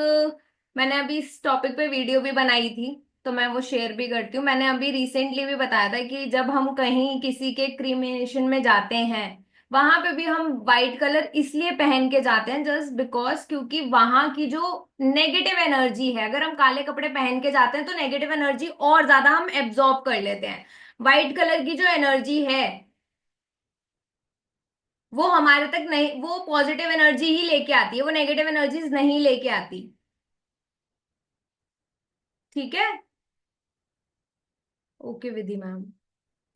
Speaker 1: मैंने अभी इस टॉपिक पे वीडियो भी बनाई थी तो मैं वो शेयर भी करती हूँ। मैंने अभी रिसेंटली भी बताया था कि जब हम कहीं किसी के क्रीमेशन में जाते हैं, वहां पे भी हम वाइट कलर इसलिए पहन के जाते हैं जस्ट बिकॉज, क्योंकि वहां की जो नेगेटिव एनर्जी है, अगर हम काले कपड़े पहन के जाते हैं तो नेगेटिव एनर्जी और ज्यादा हम एब्जॉर्ब कर लेते हैं। व्हाइट कलर की जो एनर्जी है वो हमारे तक नहीं, वो पॉजिटिव एनर्जी ही लेके आती है, वो नेगेटिव एनर्जीज नहीं लेके आती। ठीक है। ओके विधि मैम।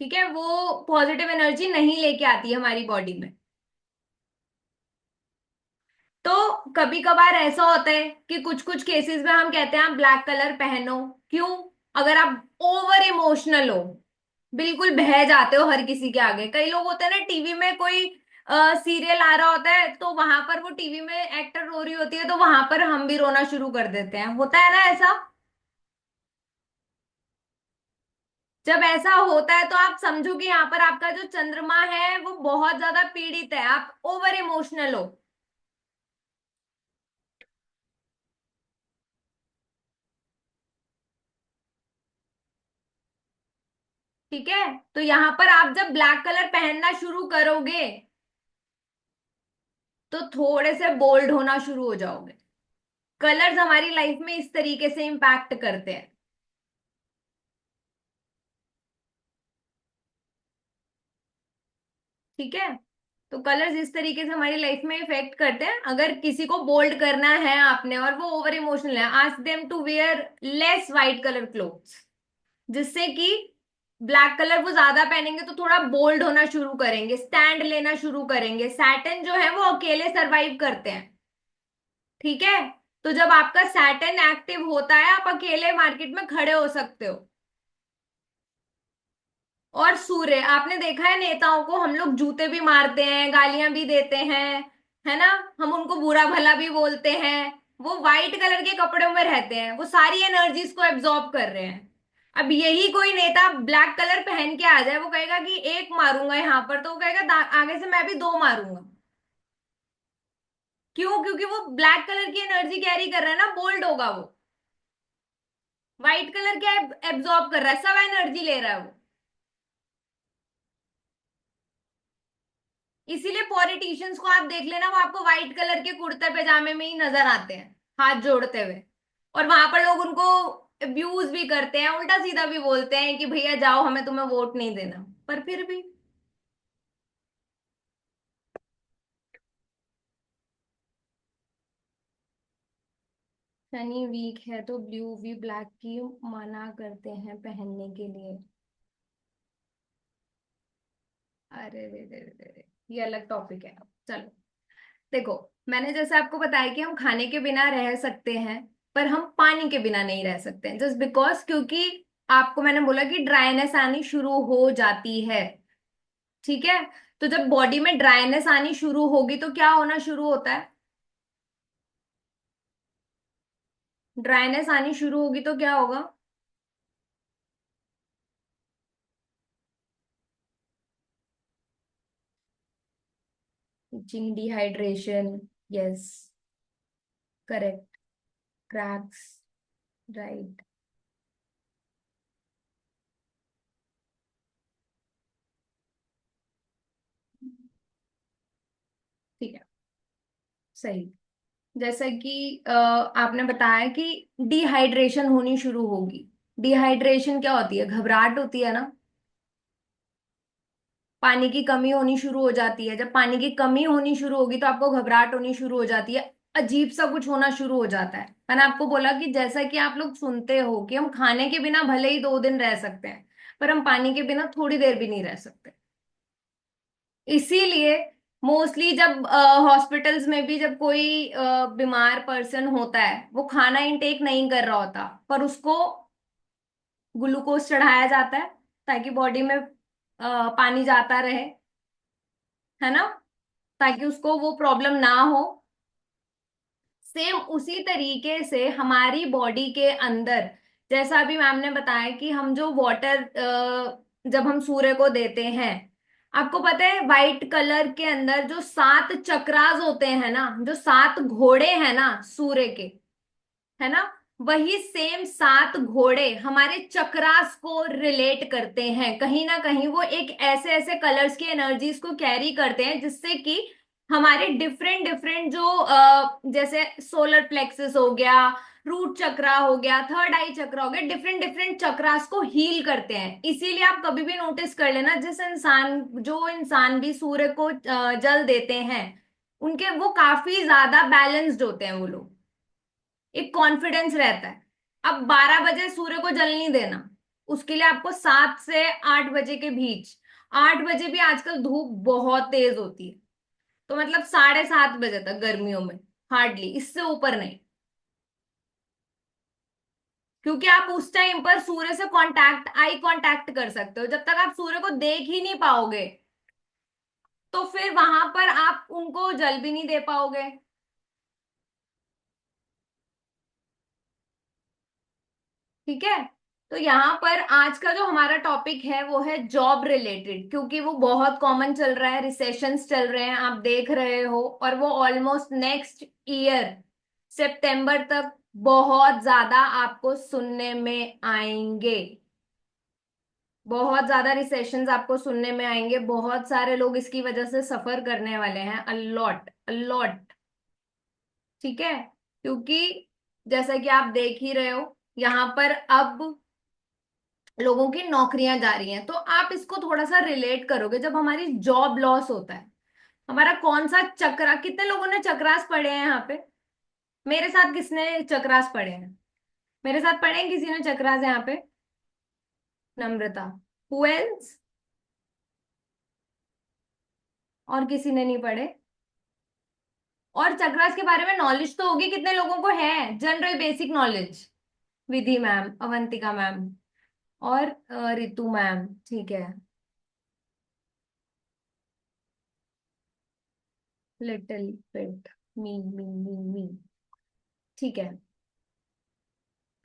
Speaker 1: ठीक है, वो पॉजिटिव एनर्जी नहीं लेके आती है हमारी बॉडी में। तो कभी कभार ऐसा होता है कि कुछ कुछ केसेस में हम कहते हैं आप ब्लैक कलर पहनो। क्यों? अगर आप ओवर इमोशनल हो, बिल्कुल बह जाते हो हर किसी के आगे। कई लोग होते हैं ना, टीवी में कोई सीरियल आ रहा होता है तो वहां पर वो टीवी में एक्टर रो रही होती है तो वहां पर हम भी रोना शुरू कर देते हैं। होता है ना ऐसा? जब ऐसा होता है तो आप समझो कि यहाँ पर आपका जो चंद्रमा है वो बहुत ज्यादा पीड़ित है, आप ओवर इमोशनल हो। ठीक है। तो यहाँ पर आप जब ब्लैक कलर पहनना शुरू करोगे तो थोड़े से बोल्ड होना शुरू हो जाओगे। कलर्स हमारी लाइफ में इस तरीके से इम्पैक्ट करते हैं। ठीक है। तो कलर्स इस तरीके से हमारी लाइफ में इफेक्ट करते हैं। अगर किसी को बोल्ड करना है आपने और वो ओवर इमोशनल है, ask them to wear less white colour clothes, जिससे कि ब्लैक कलर वो ज्यादा पहनेंगे तो थोड़ा बोल्ड होना शुरू करेंगे, स्टैंड लेना शुरू करेंगे। सैटर्न जो है वो अकेले सरवाइव करते हैं। ठीक है। तो जब आपका सैटर्न एक्टिव होता है आप अकेले मार्केट में खड़े हो सकते हो। और सूर्य, आपने देखा है नेताओं को हम लोग जूते भी मारते हैं, गालियां भी देते हैं, है ना, हम उनको बुरा भला भी बोलते हैं। वो व्हाइट कलर के कपड़ों में रहते हैं, वो सारी एनर्जीज को एब्जॉर्ब कर रहे हैं। अब यही कोई नेता ब्लैक कलर पहन के आ जाए, वो कहेगा कि एक मारूंगा यहाँ पर, तो वो कहेगा आगे से मैं भी दो मारूंगा। क्यों? क्योंकि वो ब्लैक कलर की एनर्जी कैरी कर रहा है ना, बोल्ड होगा वो। व्हाइट कलर क्या एब्जॉर्ब कर रहा है, सब एनर्जी ले रहा है वो। इसीलिए पॉलिटिशियंस को आप देख लेना, वो आपको व्हाइट कलर के कुर्ते पैजामे में ही नजर आते हैं, हाथ जोड़ते हुए। और वहां पर लोग उनको अब्यूज भी करते हैं, उल्टा सीधा भी बोलते हैं कि भैया जाओ, हमें तुम्हें वोट नहीं देना, पर फिर भी। शनि वीक है तो ब्लू भी ब्लैक की मना करते हैं पहनने के लिए। अरे रे रे रे रे, ये अलग टॉपिक है। चलो, देखो, मैंने जैसे आपको बताया कि हम खाने के बिना रह सकते हैं, पर हम पानी के बिना नहीं रह सकते हैं, जस्ट बिकॉज, क्योंकि आपको मैंने बोला कि ड्राइनेस आनी शुरू हो जाती है। ठीक है? तो जब बॉडी में ड्राइनेस आनी शुरू होगी तो क्या होना शुरू होता है? ड्राइनेस आनी शुरू होगी तो क्या होगा? Itching, dehydration. Yes, correct. Cracks. Right. ठीक है, सही। जैसा कि आपने बताया कि डिहाइड्रेशन होनी शुरू होगी। डिहाइड्रेशन क्या होती है? घबराहट होती है ना, पानी की कमी होनी शुरू हो जाती है। जब पानी की कमी होनी शुरू होगी तो आपको घबराहट होनी शुरू हो जाती है, अजीब सा कुछ होना शुरू हो जाता है। मैंने आपको बोला कि जैसा कि आप लोग सुनते हो कि हम खाने के बिना भले ही 2 दिन रह सकते हैं, पर हम पानी के बिना थोड़ी देर भी नहीं रह सकते। इसीलिए मोस्टली जब हॉस्पिटल्स में भी जब कोई बीमार पर्सन होता है, वो खाना इंटेक नहीं कर रहा होता, पर उसको ग्लूकोज चढ़ाया जाता है ताकि बॉडी में पानी जाता रहे, है ना, ताकि उसको वो प्रॉब्लम ना हो। सेम उसी तरीके से हमारी बॉडी के अंदर, जैसा अभी मैम ने बताया कि हम जो वाटर जब हम सूर्य को देते हैं, आपको पता है व्हाइट कलर के अंदर जो 7 चक्रास होते हैं ना, जो 7 घोड़े हैं ना सूर्य के, है ना, वही सेम 7 घोड़े हमारे चक्रास को रिलेट करते हैं। कहीं ना कहीं वो एक ऐसे ऐसे कलर्स की एनर्जीज को कैरी करते हैं, जिससे कि हमारे डिफरेंट डिफरेंट जो जैसे सोलर प्लेक्सस हो गया, रूट चक्रा हो गया, थर्ड आई चक्रा हो गया, डिफरेंट डिफरेंट चक्रास को हील करते हैं। इसीलिए आप कभी भी नोटिस कर लेना, जो इंसान भी सूर्य को जल देते हैं, उनके वो काफी ज्यादा बैलेंस्ड होते हैं वो लोग। एक कॉन्फिडेंस रहता है। अब 12 बजे सूर्य को जल नहीं देना, उसके लिए आपको 7 से 8 बजे के बीच, 8 बजे भी आजकल धूप बहुत तेज होती है, तो मतलब 7:30 बजे तक गर्मियों में, हार्डली, इससे ऊपर नहीं। क्योंकि आप उस टाइम पर सूर्य से आई कांटेक्ट कर सकते हो। जब तक आप सूर्य को देख ही नहीं पाओगे, तो फिर वहां पर आप उनको जल भी नहीं दे पाओगे। ठीक है? तो यहाँ पर आज का जो हमारा टॉपिक है वो है जॉब रिलेटेड, क्योंकि वो बहुत कॉमन चल रहा है, रिसेशंस चल रहे हैं, आप देख रहे हो, और वो ऑलमोस्ट नेक्स्ट ईयर सितंबर तक बहुत ज्यादा आपको सुनने में आएंगे। बहुत ज्यादा रिसेशंस आपको सुनने में आएंगे, बहुत सारे लोग इसकी वजह से सफर करने वाले हैं, अलॉट अलॉट। ठीक है? क्योंकि जैसा कि आप देख ही रहे हो, यहाँ पर अब लोगों की नौकरियां जा रही हैं, तो आप इसको थोड़ा सा रिलेट करोगे। जब हमारी जॉब लॉस होता है, हमारा कौन सा चक्रा, कितने लोगों ने चक्रास पढ़े हैं यहाँ पे? मेरे साथ किसने चक्रास पढ़े हैं? मेरे साथ पढ़े हैं किसी ने चक्रास यहाँ पे? नम्रता। Who else? और किसी ने नहीं पढ़े? और चक्रास के बारे में नॉलेज तो होगी, कितने लोगों को है जनरल बेसिक नॉलेज? विधि मैम, अवंतिका मैम और रितु मैम, ठीक है। लिटिल बिट, मी, ठीक है।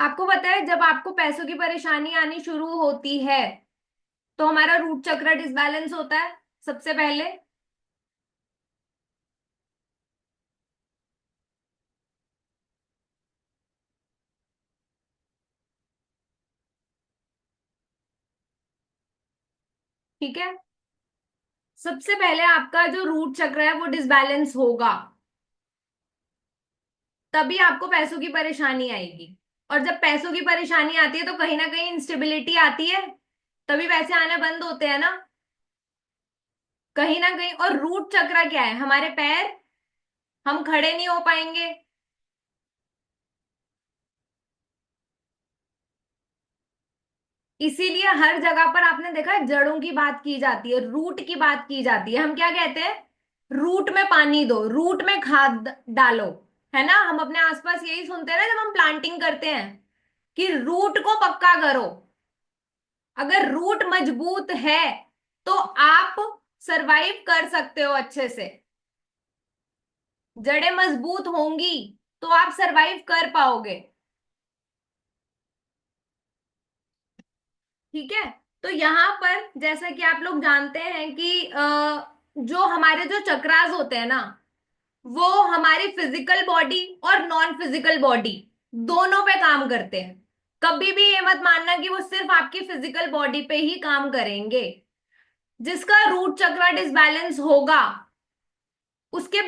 Speaker 1: आपको पता है जब आपको पैसों की परेशानी आनी शुरू होती है तो हमारा रूट चक्र डिसबैलेंस होता है सबसे पहले। ठीक है, सबसे पहले आपका जो रूट चक्र है वो डिसबैलेंस होगा, तभी आपको पैसों की परेशानी आएगी। और जब पैसों की परेशानी आती है तो कहीं ना कहीं इंस्टेबिलिटी आती है, तभी पैसे आने बंद होते हैं ना, कहीं ना कहीं। और रूट चक्र क्या है? हमारे पैर, हम खड़े नहीं हो पाएंगे। इसीलिए हर जगह पर आपने देखा है जड़ों की बात की जाती है, रूट की बात की जाती है। हम क्या कहते हैं? रूट में पानी दो, रूट में खाद डालो, है ना? हम अपने आसपास यही सुनते हैं ना जब हम प्लांटिंग करते हैं, कि रूट को पक्का करो। अगर रूट मजबूत है तो आप सरवाइव कर सकते हो अच्छे से। जड़ें मजबूत होंगी तो आप सरवाइव कर पाओगे। ठीक है, तो यहां पर जैसा कि आप लोग जानते हैं कि जो हमारे जो चक्रास होते हैं ना, वो हमारी फिजिकल बॉडी और नॉन फिजिकल बॉडी दोनों पे काम करते हैं। कभी भी ये मत मानना कि वो सिर्फ आपकी फिजिकल बॉडी पे ही काम करेंगे। जिसका रूट चक्र डिसबैलेंस होगा उसके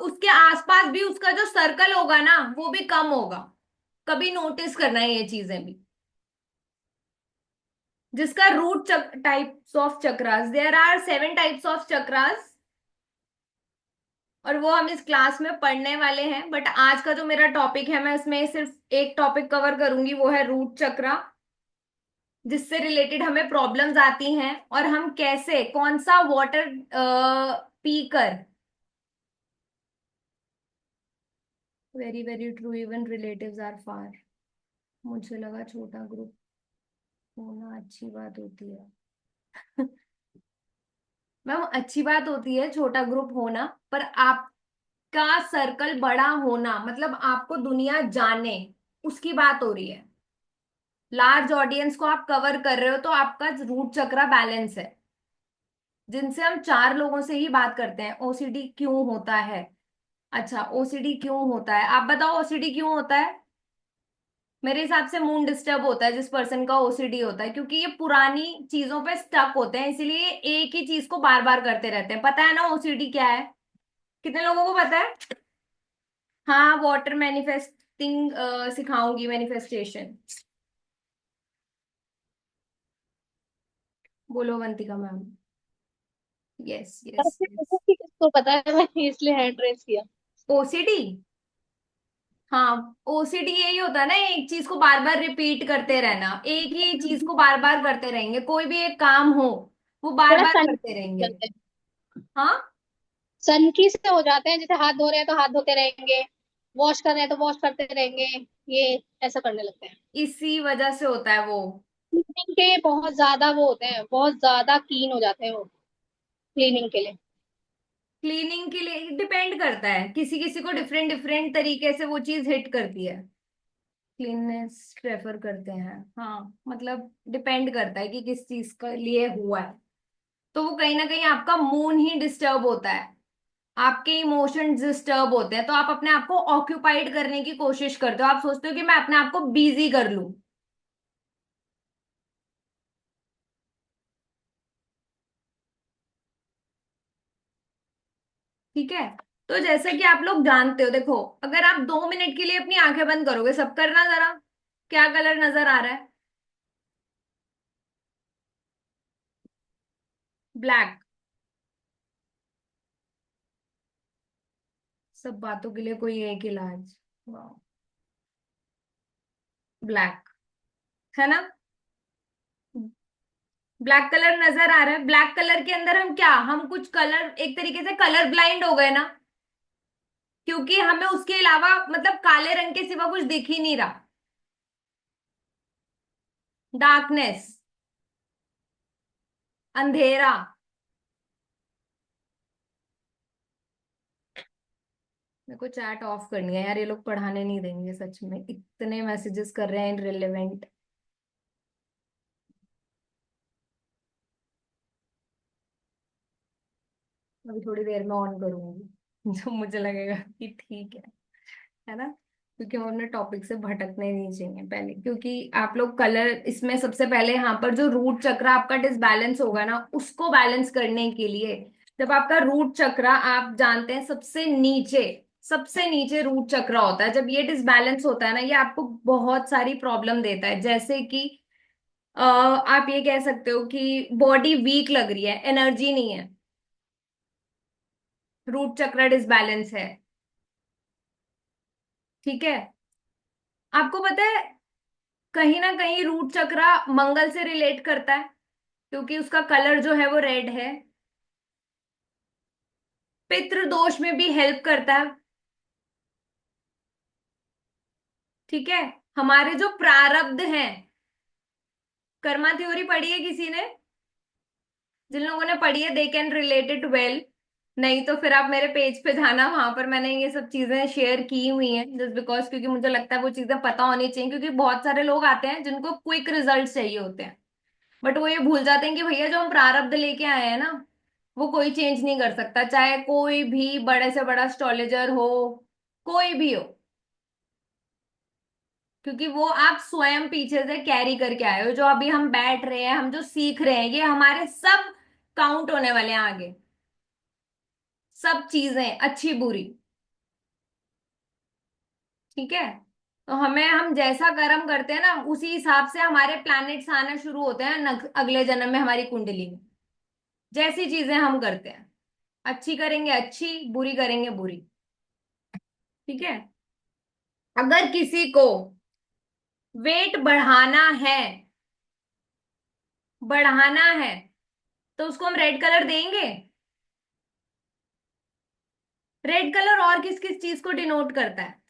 Speaker 1: उसके आसपास भी उसका जो सर्कल होगा ना वो भी कम होगा। कभी नोटिस करना है ये चीजें भी। जिसका root types of chakras, there are 7 types of chakras, और वो हम इस क्लास में पढ़ने वाले हैं। बट आज का जो मेरा टॉपिक है मैं इसमें सिर्फ एक टॉपिक कवर करूंगी, वो है रूट चक्र, जिससे रिलेटेड हमें प्रॉब्लम्स आती हैं और हम कैसे, कौन सा वाटर पीकर। Very very true, even relatives are far. मुझे लगा छोटा ग्रुप होना अच्छी बात होती है। मैम अच्छी बात होती है छोटा ग्रुप होना, पर आपका सर्कल बड़ा होना मतलब आपको दुनिया जाने, उसकी बात हो रही है। लार्ज ऑडियंस को आप कवर कर रहे हो तो आपका रूट चक्र बैलेंस है। जिनसे हम 4 लोगों से ही बात करते हैं, ओसीडी क्यों होता है? अच्छा, ओसीडी क्यों होता है, आप बताओ ओसीडी क्यों होता है? मेरे हिसाब से मूड डिस्टर्ब होता है जिस पर्सन का ओसीडी होता है, क्योंकि ये पुरानी चीजों पे स्टक होते हैं, इसीलिए एक ही चीज को बार बार करते रहते हैं। पता है ना ओसीडी क्या है? कितने लोगों को पता है? हाँ, वाटर मैनिफेस्टिंग सिखाऊंगी, मैनिफेस्टेशन। बोलो वंतिका मैम। यस यस
Speaker 3: ऐसे
Speaker 1: यस।
Speaker 3: लोगों की किसको पता है, मैंने इसलिए हैंड रेस किया।
Speaker 1: ओसीडी, हाँ ओसीडी यही होता है ना, एक चीज को बार बार रिपीट करते रहना, एक ही चीज को बार बार करते रहेंगे, कोई भी एक काम हो वो बार
Speaker 3: थोड़ा
Speaker 1: बार
Speaker 3: सन
Speaker 1: करते रहेंगे।
Speaker 3: चलते हैं,
Speaker 1: हाँ,
Speaker 3: सन की से हो जाते हैं, जैसे हाथ धो रहे हैं तो हाथ धोते रहेंगे, वॉश कर रहे हैं तो वॉश करते रहेंगे, ये ऐसा करने लगते हैं।
Speaker 1: इसी वजह से होता है वो।
Speaker 3: क्लीनिंग के बहुत ज्यादा वो होते हैं, बहुत ज्यादा कीन हो जाते हैं वो क्लीनिंग के लिए।
Speaker 1: क्लीनिंग के लिए डिपेंड करता है, किसी किसी को डिफरेंट डिफरेंट तरीके से वो चीज हिट करती है। क्लीननेस प्रेफर करते हैं, हाँ मतलब डिपेंड करता है कि किस चीज के लिए हुआ है। तो वो कहीं ना कहीं आपका मूड ही डिस्टर्ब होता है, आपके इमोशंस डिस्टर्ब होते हैं, तो आप अपने आप को ऑक्यूपाइड करने की कोशिश करते हो, आप सोचते हो कि मैं अपने आप को बिजी कर लूं। ठीक है, तो जैसे कि आप लोग जानते हो, देखो अगर आप 2 मिनट के लिए अपनी आंखें बंद करोगे, सब करना जरा, क्या कलर नजर आ रहा है? ब्लैक। सब बातों के लिए कोई एक इलाज, वाह, ब्लैक, है ना? ब्लैक कलर नजर आ रहा है। ब्लैक कलर के अंदर हम क्या, हम कुछ कलर, एक तरीके से कलर ब्लाइंड हो गए ना। क्योंकि हमें उसके अलावा मतलब काले रंग के सिवा कुछ दिख ही नहीं रहा। डार्कनेस, अंधेरा। मेरे को चैट ऑफ करनी है यार, ये लोग पढ़ाने नहीं देंगे सच में, इतने मैसेजेस कर रहे हैं इनरिलेवेंट। अभी थोड़ी देर में ऑन करूंगी जो मुझे लगेगा कि ठीक है ना। क्योंकि हम अपने टॉपिक से भटकने नहीं चाहिए पहले, क्योंकि आप लोग कलर इसमें सबसे पहले यहाँ पर जो रूट चक्र आपका डिसबैलेंस होगा ना, उसको बैलेंस करने के लिए, जब आपका रूट चक्र, आप जानते हैं सबसे नीचे रूट चक्र होता है, जब ये डिसबैलेंस होता है ना, ये आपको बहुत सारी प्रॉब्लम देता है। जैसे कि आप ये कह सकते हो कि बॉडी वीक लग रही है, एनर्जी नहीं है, रूट चक्र डिसबैलेंस है। ठीक है। आपको पता है कहीं ना कहीं रूट चक्र मंगल से रिलेट करता है, क्योंकि उसका कलर जो है वो रेड है। पितृ दोष में भी हेल्प करता है। ठीक है। हमारे जो प्रारब्ध हैं, कर्मा थ्योरी पढ़ी है किसी ने? जिन लोगों ने पढ़ी है they can relate it well. नहीं तो फिर आप मेरे पेज पे जाना, वहां पर मैंने ये सब चीजें शेयर की हुई हैं, जस्ट बिकॉज क्योंकि मुझे लगता है वो चीजें पता होनी चाहिए, क्योंकि बहुत सारे लोग आते हैं जिनको क्विक रिजल्ट चाहिए होते हैं, बट वो ये भूल जाते हैं कि भैया जो हम प्रारब्ध लेके आए हैं ना, वो कोई चेंज नहीं कर सकता, चाहे कोई भी बड़े से बड़ा एस्ट्रोलॉजर हो, कोई भी हो। क्योंकि वो आप स्वयं पीछे से कैरी करके आए हो, जो अभी हम बैठ रहे हैं, हम जो सीख रहे हैं, ये हमारे सब काउंट होने वाले हैं आगे, सब चीजें अच्छी बुरी। ठीक है। तो हम जैसा कर्म करते हैं ना, उसी हिसाब से हमारे प्लैनेट्स आना शुरू होते हैं अगले जन्म में हमारी कुंडली में। जैसी चीजें हम करते हैं, अच्छी करेंगे अच्छी, बुरी करेंगे बुरी। ठीक है। अगर किसी को वेट बढ़ाना है तो उसको हम रेड कलर देंगे। रेड कलर और किस किस चीज को डिनोट करता है?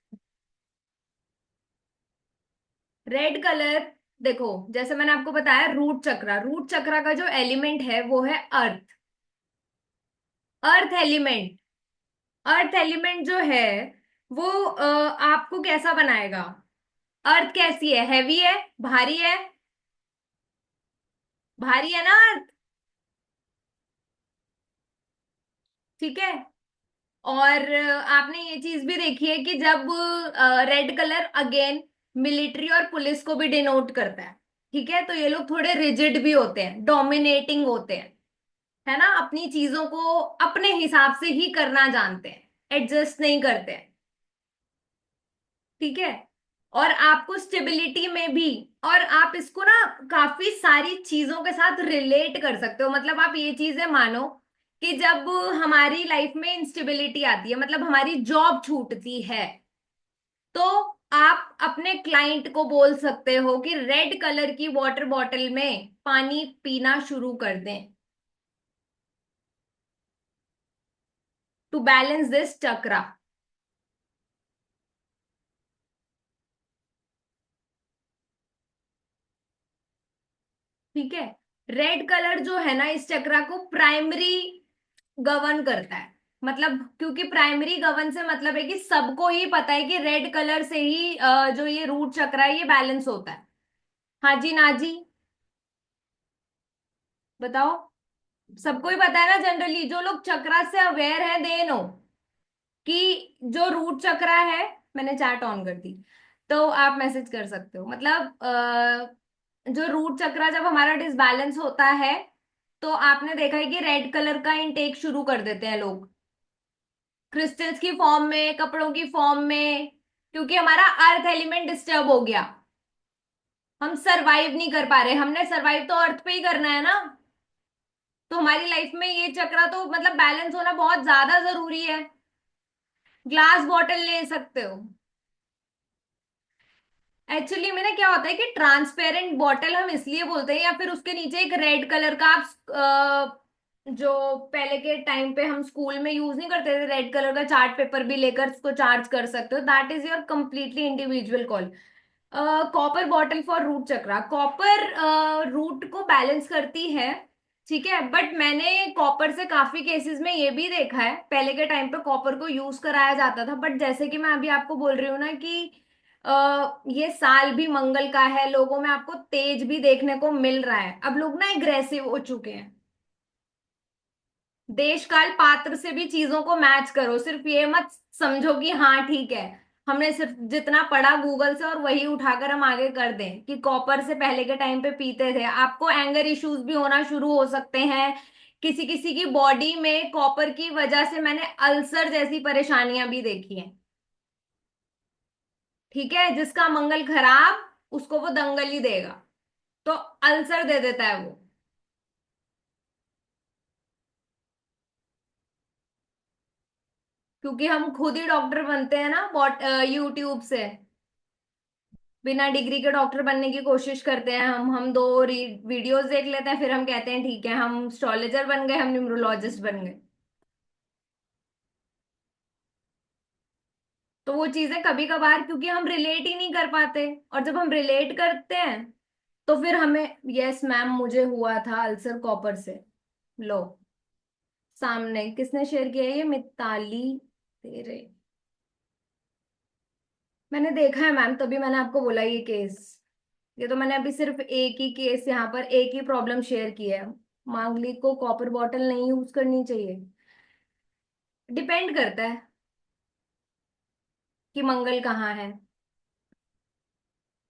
Speaker 1: रेड कलर, देखो जैसे मैंने आपको बताया, रूट चक्र का जो एलिमेंट है वो है अर्थ। अर्थ एलिमेंट, अर्थ एलिमेंट जो है वो आपको कैसा बनाएगा? अर्थ कैसी है? हैवी है, भारी है? भारी है ना अर्थ। ठीक है। और आपने ये चीज भी देखी है कि जब रेड कलर अगेन मिलिट्री और पुलिस को भी डिनोट करता है, ठीक है, तो ये लोग थोड़े रिजिड भी होते हैं, डोमिनेटिंग होते हैं, है ना, अपनी चीजों को अपने हिसाब से ही करना जानते हैं, एडजस्ट नहीं करते हैं। ठीक है। और आपको स्टेबिलिटी में भी, और आप इसको ना काफी सारी चीजों के साथ रिलेट कर सकते हो, मतलब आप ये चीजें मानो कि जब हमारी लाइफ में इंस्टेबिलिटी आती है, मतलब हमारी जॉब छूटती है, तो आप अपने क्लाइंट को बोल सकते हो कि रेड कलर की वाटर बॉटल में पानी पीना शुरू कर दें, टू बैलेंस दिस चक्रा। ठीक है। रेड कलर जो है ना, इस चक्रा को प्राइमरी गवर्न करता है, मतलब क्योंकि प्राइमरी गवर्न से मतलब है कि सबको ही पता है कि रेड कलर से ही जो ये रूट चक्र है ये बैलेंस होता है। हाँ जी ना जी, बताओ। सबको ही पता है ना, जनरली जो लोग चक्रा से अवेयर है दे नो कि जो रूट चक्र है, मैंने चैट ऑन कर दी तो आप मैसेज कर सकते हो, मतलब जो रूट चक्र जब हमारा डिसबैलेंस होता है, तो आपने देखा है कि रेड कलर का इनटेक शुरू कर देते हैं लोग, क्रिस्टल्स की फॉर्म में, कपड़ों की फॉर्म में, क्योंकि हमारा अर्थ एलिमेंट डिस्टर्ब हो गया, हम सरवाइव नहीं कर पा रहे, हमने सरवाइव तो अर्थ पे ही करना है ना। तो हमारी लाइफ में ये चक्रा तो मतलब बैलेंस होना बहुत ज्यादा जरूरी है। ग्लास बॉटल ले सकते हो। एक्चुअली में ना क्या होता है कि ट्रांसपेरेंट बॉटल हम इसलिए बोलते हैं, या फिर उसके नीचे एक रेड कलर का आप जो पहले के टाइम पे हम स्कूल में यूज नहीं करते थे, रेड कलर का चार्ट पेपर भी लेकर उसको चार्ज कर सकते हो, that is your completely individual call. Copper bottle for root chakra, copper root को बैलेंस करती है, ठीक है। बट मैंने कॉपर से काफी केसेस में ये भी देखा है, पहले के टाइम पे कॉपर को यूज कराया जाता था, बट जैसे कि मैं अभी आपको बोल रही हूँ ना कि ये साल भी मंगल का है, लोगों में आपको तेज भी देखने को मिल रहा है, अब लोग ना एग्रेसिव हो चुके हैं। देश काल पात्र से भी चीजों को मैच करो, सिर्फ ये मत समझो कि हाँ ठीक है, हमने सिर्फ जितना पढ़ा गूगल से और वही उठाकर हम आगे कर दें कि कॉपर से पहले के टाइम पे पीते थे। आपको एंगर इश्यूज भी होना शुरू हो सकते हैं, किसी किसी की बॉडी में कॉपर की वजह से मैंने अल्सर जैसी परेशानियां भी देखी हैं, ठीक है। जिसका मंगल खराब उसको वो दंगल ही देगा, तो अल्सर दे देता है वो। क्योंकि हम खुद ही डॉक्टर बनते हैं ना, बॉट यूट्यूब से बिना डिग्री के डॉक्टर बनने की कोशिश करते हैं, हम दो वीडियोस देख लेते हैं, फिर हम कहते हैं ठीक है हम एस्ट्रोलॉजर बन गए, हम न्यूमरोलॉजिस्ट बन गए। तो वो चीजें कभी कभार क्योंकि हम रिलेट ही नहीं कर पाते, और जब हम रिलेट करते हैं तो फिर हमें, यस मैम मुझे हुआ था अल्सर कॉपर से। लो, सामने किसने शेयर किया है? ये मिताली तेरे, मैंने देखा है मैम, तभी मैंने आपको बोला ये केस। ये तो मैंने अभी सिर्फ एक ही केस यहाँ पर, एक ही प्रॉब्लम शेयर की है। मांगलिक को कॉपर बॉटल नहीं यूज करनी चाहिए, डिपेंड करता है कि मंगल कहाँ है।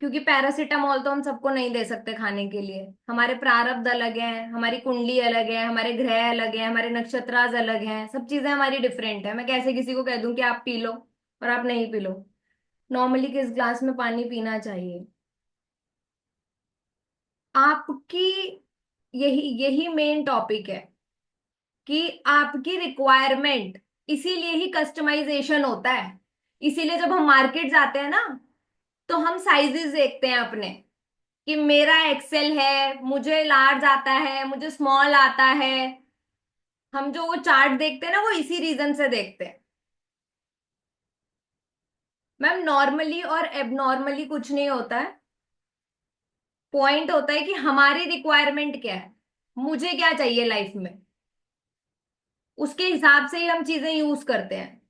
Speaker 1: क्योंकि पैरासीटामोल तो हम सबको नहीं दे सकते खाने के लिए, हमारे प्रारब्ध अलग हैं, हमारी कुंडली अलग है, हमारे ग्रह अलग हैं, हमारे नक्षत्राज अलग हैं, सब चीजें हमारी डिफरेंट है। मैं कैसे किसी को कह दूं कि आप पी लो और आप नहीं पी लो। नॉर्मली किस ग्लास में पानी पीना चाहिए आपकी, यही यही मेन टॉपिक है कि आपकी रिक्वायरमेंट, इसीलिए ही कस्टमाइजेशन होता है। इसीलिए जब हम मार्केट जाते हैं ना, तो हम साइजेस देखते हैं अपने, कि मेरा एक्सेल है, मुझे लार्ज आता है, मुझे स्मॉल आता है। हम जो वो चार्ट देखते हैं ना, वो इसी रीजन से देखते हैं। मैम नॉर्मली और एबनॉर्मली कुछ नहीं होता है, पॉइंट होता है कि हमारी रिक्वायरमेंट क्या है, मुझे क्या चाहिए लाइफ में, उसके हिसाब से ही हम चीजें यूज करते हैं।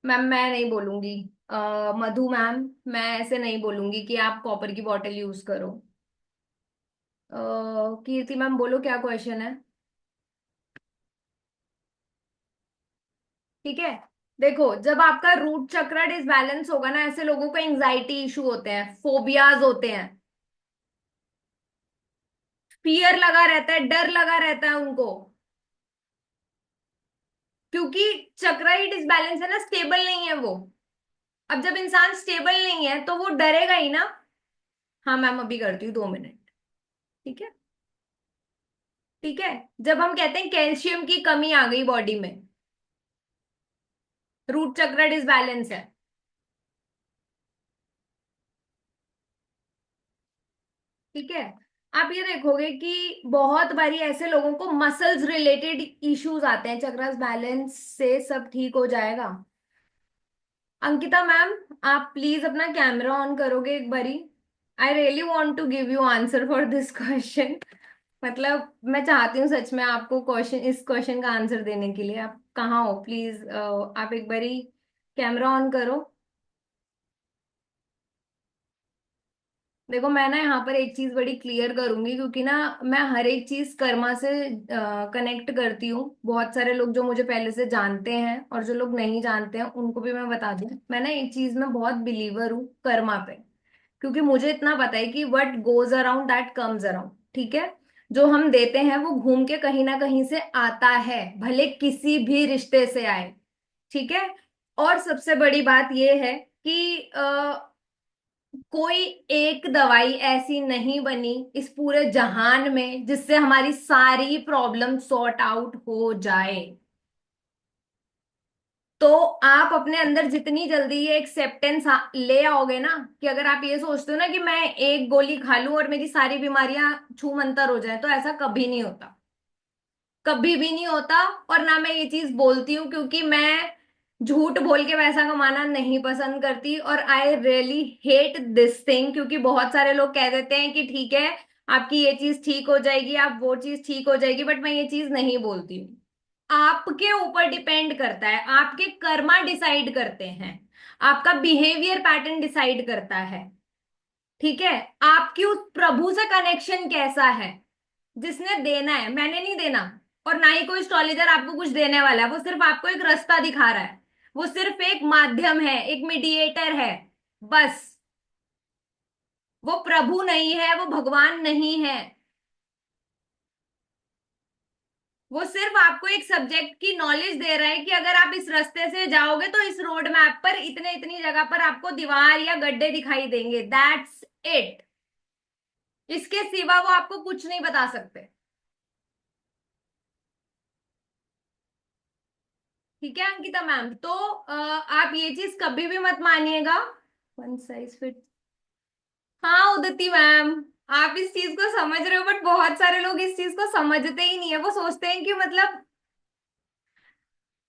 Speaker 1: मैम मैं नहीं बोलूंगी, मधु मैम, मैं ऐसे नहीं बोलूंगी कि आप कॉपर की बोतल यूज करो। कीर्ति मैम बोलो क्या क्वेश्चन है। ठीक है, देखो जब आपका रूट चक्र डिसबैलेंस होगा ना, ऐसे लोगों को एंजाइटी इशू होते हैं, फोबियाज होते हैं, फियर लगा रहता है, डर लगा रहता है उनको, क्योंकि चक्र ही डिसबैलेंस है ना, स्टेबल नहीं है वो। अब जब इंसान स्टेबल नहीं है तो वो डरेगा ही ना। हाँ मैम अभी करती हूँ, 2 मिनट। ठीक है, ठीक है। जब हम कहते हैं कैल्शियम की कमी आ गई बॉडी में, रूट चक्र डिसबैलेंस है, ठीक है। आप ये देखोगे कि बहुत बारी ऐसे लोगों को मसल्स रिलेटेड इश्यूज आते हैं, चक्र बैलेंस से सब ठीक हो जाएगा। अंकिता मैम, आप प्लीज अपना कैमरा ऑन करोगे एक बारी? I really want to give you answer for this question. मतलब मैं चाहती हूँ सच में आपको क्वेश्चन, इस क्वेश्चन का आंसर देने के लिए। आप कहाँ हो प्लीज, आप एक बारी कैमरा ऑन करो। देखो मैं ना यहाँ पर एक चीज बड़ी क्लियर करूंगी, क्योंकि ना मैं हर एक चीज कर्मा से कनेक्ट करती हूँ। बहुत सारे लोग जो मुझे पहले से जानते हैं और जो लोग नहीं जानते हैं उनको भी मैं बता दूं, मैं ना एक चीज में बहुत बिलीवर हूँ, कर्मा पे। क्योंकि मुझे इतना पता है कि what goes around that comes around, ठीक है। जो हम देते हैं वो घूम के कहीं ना कहीं से आता है, भले किसी भी रिश्ते से आए, ठीक है। और सबसे बड़ी बात ये है कि कोई एक दवाई ऐसी नहीं बनी इस पूरे जहान में जिससे हमारी सारी प्रॉब्लम सॉर्ट आउट हो जाए। तो आप अपने अंदर जितनी जल्दी ये एक्सेप्टेंस ले आओगे ना, कि अगर आप ये सोचते हो ना कि मैं एक गोली खा लूं और मेरी सारी बीमारियां छू मंतर हो जाए, तो ऐसा कभी नहीं होता, कभी भी नहीं होता। और ना मैं ये चीज बोलती हूँ, क्योंकि मैं झूठ बोल के पैसा कमाना नहीं पसंद करती, और I really hate this thing, क्योंकि बहुत सारे लोग कह देते हैं कि ठीक है, आपकी ये चीज ठीक हो जाएगी, आप वो चीज ठीक हो जाएगी, बट मैं ये चीज नहीं बोलती हूँ। आपके ऊपर डिपेंड करता है, आपके कर्मा डिसाइड करते हैं, आपका बिहेवियर पैटर्न डिसाइड करता है। ठीक है, आपकी उस प्रभु से कनेक्शन कैसा है, जिसने देना है, मैंने नहीं देना, और ना ही कोई एस्ट्रोलॉजर आपको कुछ देने वाला है, वो सिर्फ आपको एक रास्ता दिखा रहा है, वो सिर्फ एक माध्यम है, एक मीडिएटर है, बस। वो प्रभु नहीं है, वो भगवान नहीं है, वो सिर्फ आपको एक सब्जेक्ट की नॉलेज दे रहा है कि अगर आप इस रास्ते से जाओगे तो इस रोड मैप पर इतने इतनी जगह पर आपको दीवार या गड्ढे दिखाई देंगे, दैट्स इट। इसके सिवा वो आपको कुछ नहीं बता सकते। ठीक है अंकिता मैम, तो आप ये चीज कभी भी मत मानिएगा, वन साइज फिट। हाँ उदिति मैम, आप इस चीज को समझ रहे हो, बट बहुत सारे लोग इस चीज को समझते ही नहीं है। वो सोचते हैं कि मतलब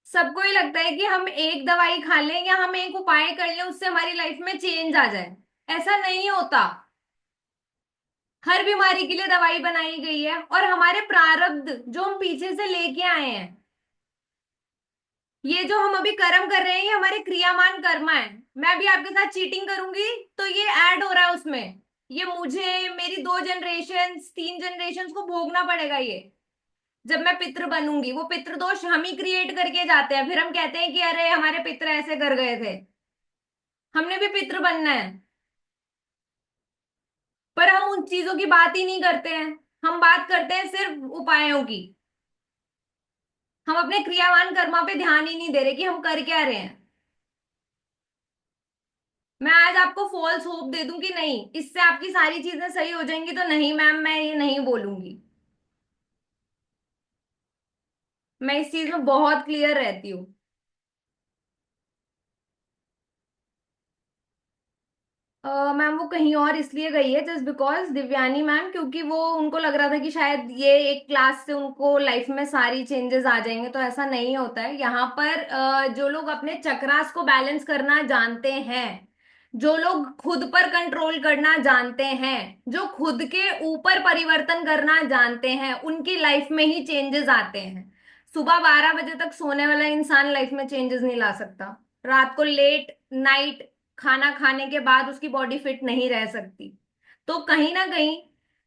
Speaker 1: सबको ही लगता है कि हम एक दवाई खा लें या हम एक उपाय कर लें, उससे हमारी लाइफ में चेंज आ जाए। ऐसा नहीं होता। हर बीमारी के लिए दवाई बनाई गई है, और हमारे प्रारब्ध जो हम पीछे से लेके आए हैं, ये जो हम अभी कर्म कर रहे हैं, ये हमारे क्रियामान कर्म है। मैं अभी आपके साथ चीटिंग करूंगी तो ये ऐड हो रहा है उसमें, ये मुझे मेरी 2 जनरेशन 3 जनरेशन को भोगना पड़ेगा ये। जब मैं पितृ बनूंगी, वो पितृदोष हम ही क्रिएट करके जाते हैं, फिर हम कहते हैं कि अरे हमारे पितृ ऐसे कर गए थे। हमने भी पितृ बनना है, पर हम उन चीजों की बात ही नहीं करते हैं। हम बात करते हैं सिर्फ उपायों की। हम अपने क्रियावान कर्मा पे ध्यान ही नहीं दे रहे कि हम कर क्या रहे हैं। मैं आज आपको फॉल्स होप दे दूं कि नहीं इससे आपकी सारी चीजें सही हो जाएंगी, तो नहीं मैम, मैं ये नहीं बोलूंगी। मैं इस चीज में बहुत क्लियर रहती हूँ। मैम वो कहीं और इसलिए गई है जस्ट बिकॉज दिव्यानी मैम, क्योंकि वो उनको लग रहा था कि शायद ये एक क्लास से उनको लाइफ में सारी चेंजेस आ जाएंगे, तो ऐसा नहीं होता है। यहाँ पर जो लोग अपने चक्रास को बैलेंस करना जानते हैं, जो लोग खुद पर कंट्रोल करना जानते हैं, जो खुद के ऊपर परिवर्तन करना जानते हैं, उनकी लाइफ में ही चेंजेस आते हैं। सुबह 12 बजे तक सोने वाला इंसान लाइफ में चेंजेस नहीं ला सकता। रात को लेट नाइट खाना खाने के बाद उसकी बॉडी फिट नहीं रह सकती। तो कहीं ना कहीं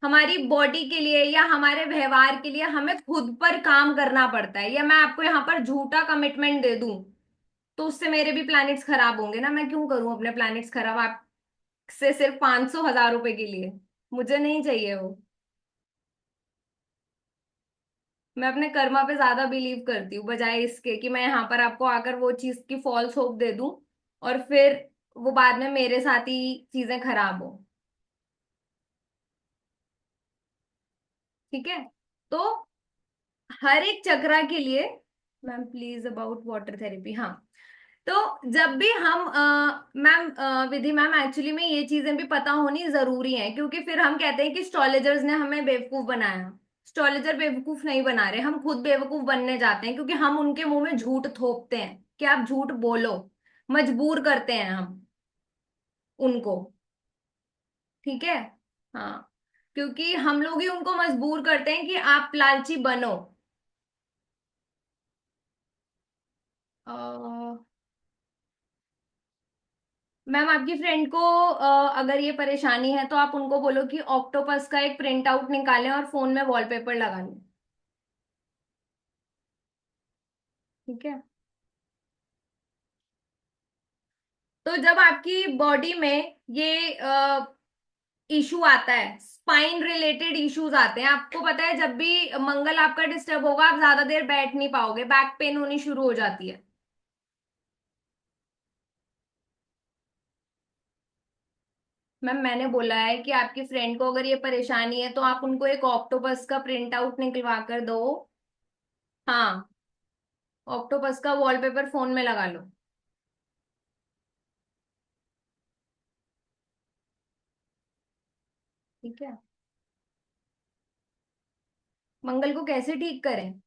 Speaker 1: हमारी बॉडी के लिए या हमारे व्यवहार के लिए हमें खुद पर काम करना पड़ता है। या मैं आपको यहाँ पर झूठा कमिटमेंट दे दूं, तो उससे मेरे भी प्लैनेट्स खराब होंगे ना। मैं क्यों करूं अपने प्लैनेट्स खराब आपसे सिर्फ 500 1000 रुपए के लिए? मुझे नहीं चाहिए वो। मैं अपने कर्मा पे ज्यादा बिलीव करती हूँ, बजाय इसके कि मैं यहाँ पर आपको आकर वो चीज की फॉल्स होप दे दूं, और फिर वो बाद में मेरे साथ ही चीजें खराब हो। ठीक है, तो हर एक चक्रा के लिए, ma'am please about water therapy, हाँ। तो जब भी हम मैम विधि मैम, एक्चुअली में ये चीजें भी पता होनी जरूरी है, क्योंकि फिर हम कहते हैं कि एस्ट्रोलॉजर्स ने हमें बेवकूफ बनाया। एस्ट्रोलॉजर बेवकूफ नहीं बना रहे, हम खुद बेवकूफ बनने जाते हैं, क्योंकि हम उनके मुंह में झूठ थोपते हैं कि आप झूठ बोलो, मजबूर करते हैं हम उनको। ठीक है, हाँ, क्योंकि हम लोग ही उनको मजबूर करते हैं कि आप लालची बनो। मैम आपकी फ्रेंड को अगर ये परेशानी है, तो आप उनको बोलो कि ऑक्टोपस का एक प्रिंट आउट निकालें और फोन में वॉलपेपर लगा लें। ठीक है, तो जब आपकी बॉडी में ये इशू आता है, स्पाइन रिलेटेड इश्यूज आते हैं, आपको पता है जब भी मंगल आपका डिस्टर्ब होगा, आप ज्यादा देर बैठ नहीं पाओगे, बैक पेन होनी शुरू हो जाती है। मैम मैंने बोला है कि आपकी फ्रेंड को अगर ये परेशानी है, तो आप उनको एक ऑक्टोपस का प्रिंट आउट निकलवा कर दो। हाँ, ऑक्टोपस का वॉलपेपर फोन में लगा लो। ठीक है। मंगल को कैसे ठीक करें?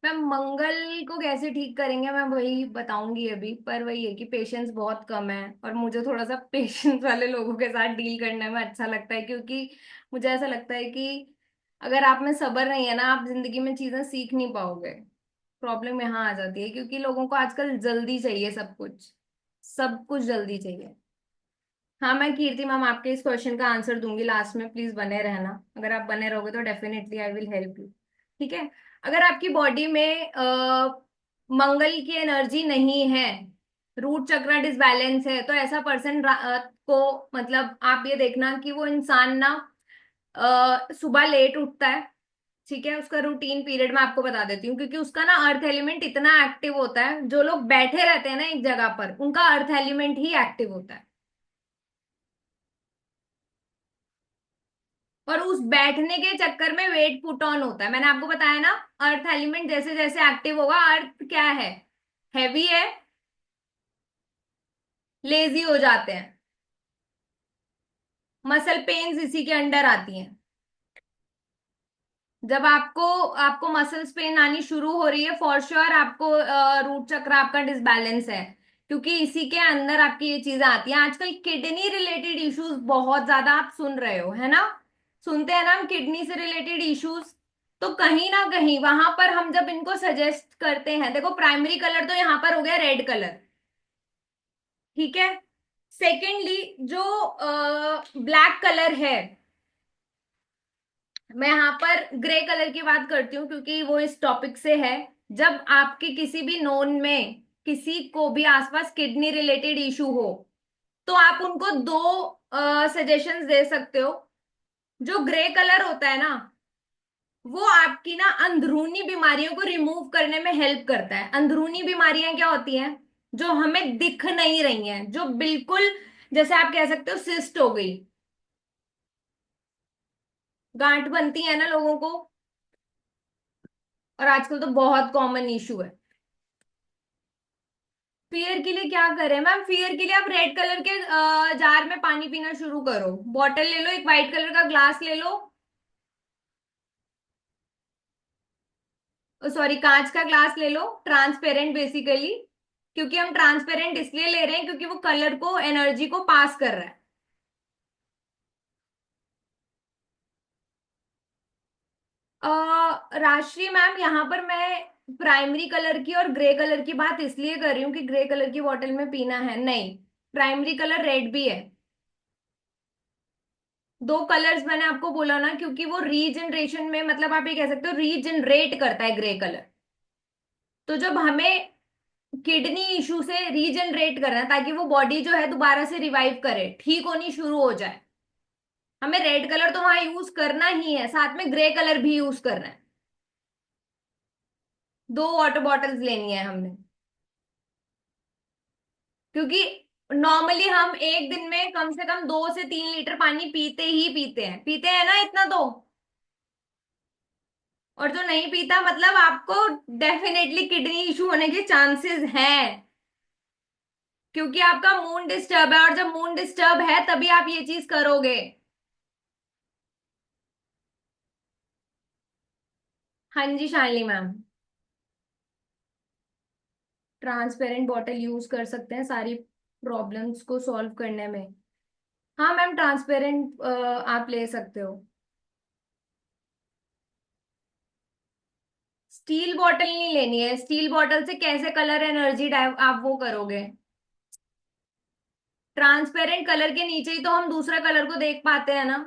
Speaker 1: मैम मंगल को कैसे ठीक करेंगे मैं वही बताऊंगी अभी, पर वही है कि पेशेंस बहुत कम है और मुझे थोड़ा सा पेशेंस वाले लोगों के साथ डील करने में अच्छा लगता है, क्योंकि मुझे ऐसा लगता है कि अगर आप में सब्र नहीं है ना, आप जिंदगी में चीजें सीख नहीं पाओगे। प्रॉब्लम यहाँ आ जाती है क्योंकि लोगों को आजकल जल्दी चाहिए सब कुछ, सब कुछ जल्दी चाहिए। हाँ मैं कीर्ति मैम आपके इस क्वेश्चन का आंसर दूंगी लास्ट में, प्लीज बने रहना। अगर आप बने रहोगे तो definitely I will help you. ठीक है। अगर आपकी बॉडी में मंगल की एनर्जी नहीं है, रूट चक्र डिसबैलेंस है, तो ऐसा पर्सन को मतलब आप ये देखना कि वो इंसान ना सुबह लेट उठता है। ठीक है। उसका रूटीन पीरियड मैं आपको बता देती हूँ, क्योंकि उसका ना अर्थ एलिमेंट इतना एक्टिव होता है, जो लोग बैठे रहते हैं ना एक जगह पर उनका अर्थ एलिमेंट ही एक्टिव होता है। और उस बैठने के चक्कर में वेट पुट ऑन होता है, मैंने आपको बताया ना। अर्थ एलिमेंट जैसे जैसे एक्टिव होगा, अर्थ क्या है, हैवी है, लेजी हो जाते हैं, मसल पेन्स इसी के अंडर आती हैं। जब आपको आपको मसल्स पेन आनी शुरू हो रही है, फॉर श्योर आपको रूट चक्र आपका डिसबैलेंस है, क्योंकि इसी के अंदर आपकी ये चीजें आती हैं। आजकल किडनी रिलेटेड इश्यूज बहुत ज्यादा आप सुन रहे हो, है ना? सुनते हैं ना हम किडनी से रिलेटेड इश्यूज। तो कहीं ना कहीं वहां पर हम जब इनको सजेस्ट करते हैं, देखो प्राइमरी कलर तो यहाँ पर हो गया रेड कलर। ठीक है। सेकेंडली जो ब्लैक कलर है, मैं यहाँ पर ग्रे कलर की बात करती हूँ क्योंकि वो इस टॉपिक से है। जब आपके किसी भी नोन में किसी को भी आसपास किडनी रिलेटेड इशू हो, तो आप उनको दो सजेशंस दे सकते हो। जो ग्रे कलर होता है ना, वो आपकी ना अंदरूनी बीमारियों को रिमूव करने में हेल्प करता है। अंदरूनी बीमारियां क्या होती हैं? जो हमें दिख नहीं रही हैं, जो बिल्कुल, जैसे आप कह सकते हो सिस्ट हो गई, गांठ बनती है ना लोगों को, और आजकल तो बहुत कॉमन इशू है। फियर के लिए क्या करें मैम? फियर के लिए आप रेड कलर के जार में पानी पीना शुरू करो। बॉटल ले लो, एक व्हाइट कलर का ग्लास ले लो, सॉरी कांच का ग्लास ले लो, ट्रांसपेरेंट बेसिकली। क्योंकि हम ट्रांसपेरेंट इसलिए ले रहे हैं क्योंकि वो कलर को, एनर्जी को पास कर रहा है। राशि मैम यहाँ पर मैं प्राइमरी कलर की और ग्रे कलर की बात इसलिए कर रही हूँ कि ग्रे कलर की बॉटल में पीना है, नहीं। प्राइमरी कलर रेड भी है। दो कलर्स मैंने आपको बोला ना, क्योंकि वो रीजनरेशन में, मतलब आप ये कह सकते हो रीजनरेट करता है ग्रे कलर। तो जब हमें किडनी इशू से रीजनरेट करना है ताकि वो बॉडी जो है दोबारा से रिवाइव करे, ठीक होनी शुरू हो जाए, हमें रेड कलर तो वहां यूज करना ही है, साथ में ग्रे कलर भी यूज करना है। दो वाटर बॉटल्स लेनी है हमने, क्योंकि नॉर्मली हम एक दिन में कम से कम 2 से 3 लीटर पानी पीते ही पीते हैं ना इतना तो। और जो नहीं पीता, मतलब आपको डेफिनेटली किडनी इशू होने के चांसेस हैं, क्योंकि आपका मूड डिस्टर्ब है, और जब मूड डिस्टर्ब है तभी आप ये चीज करोगे। हाँ जी Shalini ma'am. Transparent bottle use कर सकते हैं सारी प्रॉब्लम्स को सॉल्व करने में। हाँ मैम ट्रांसपेरेंट आप ले सकते हो। स्टील बॉटल नहीं लेनी है, स्टील बॉटल से कैसे कलर एनर्जी डाइव आप वो करोगे? ट्रांसपेरेंट कलर के नीचे ही तो हम दूसरा कलर को देख पाते हैं ना।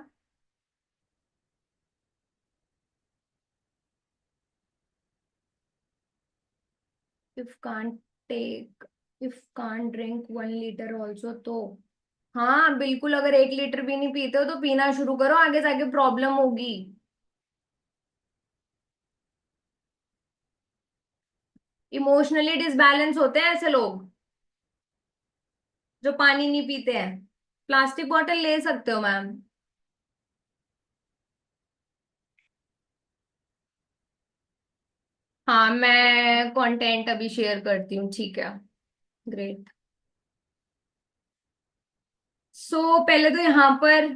Speaker 1: If can't take, if can't drink 1 litre also, तो हाँ बिल्कुल, अगर 1 लीटर भी नहीं पीते हो तो पीना शुरू करो, आगे जाके प्रॉब्लम होगी। इमोशनली डिसबैलेंस होते हैं ऐसे लोग जो पानी नहीं पीते हैं। प्लास्टिक बॉटल ले सकते हो मैम। हाँ, मैं कंटेंट अभी शेयर करती हूँ, ठीक है। ग्रेट। पहले तो यहाँ पर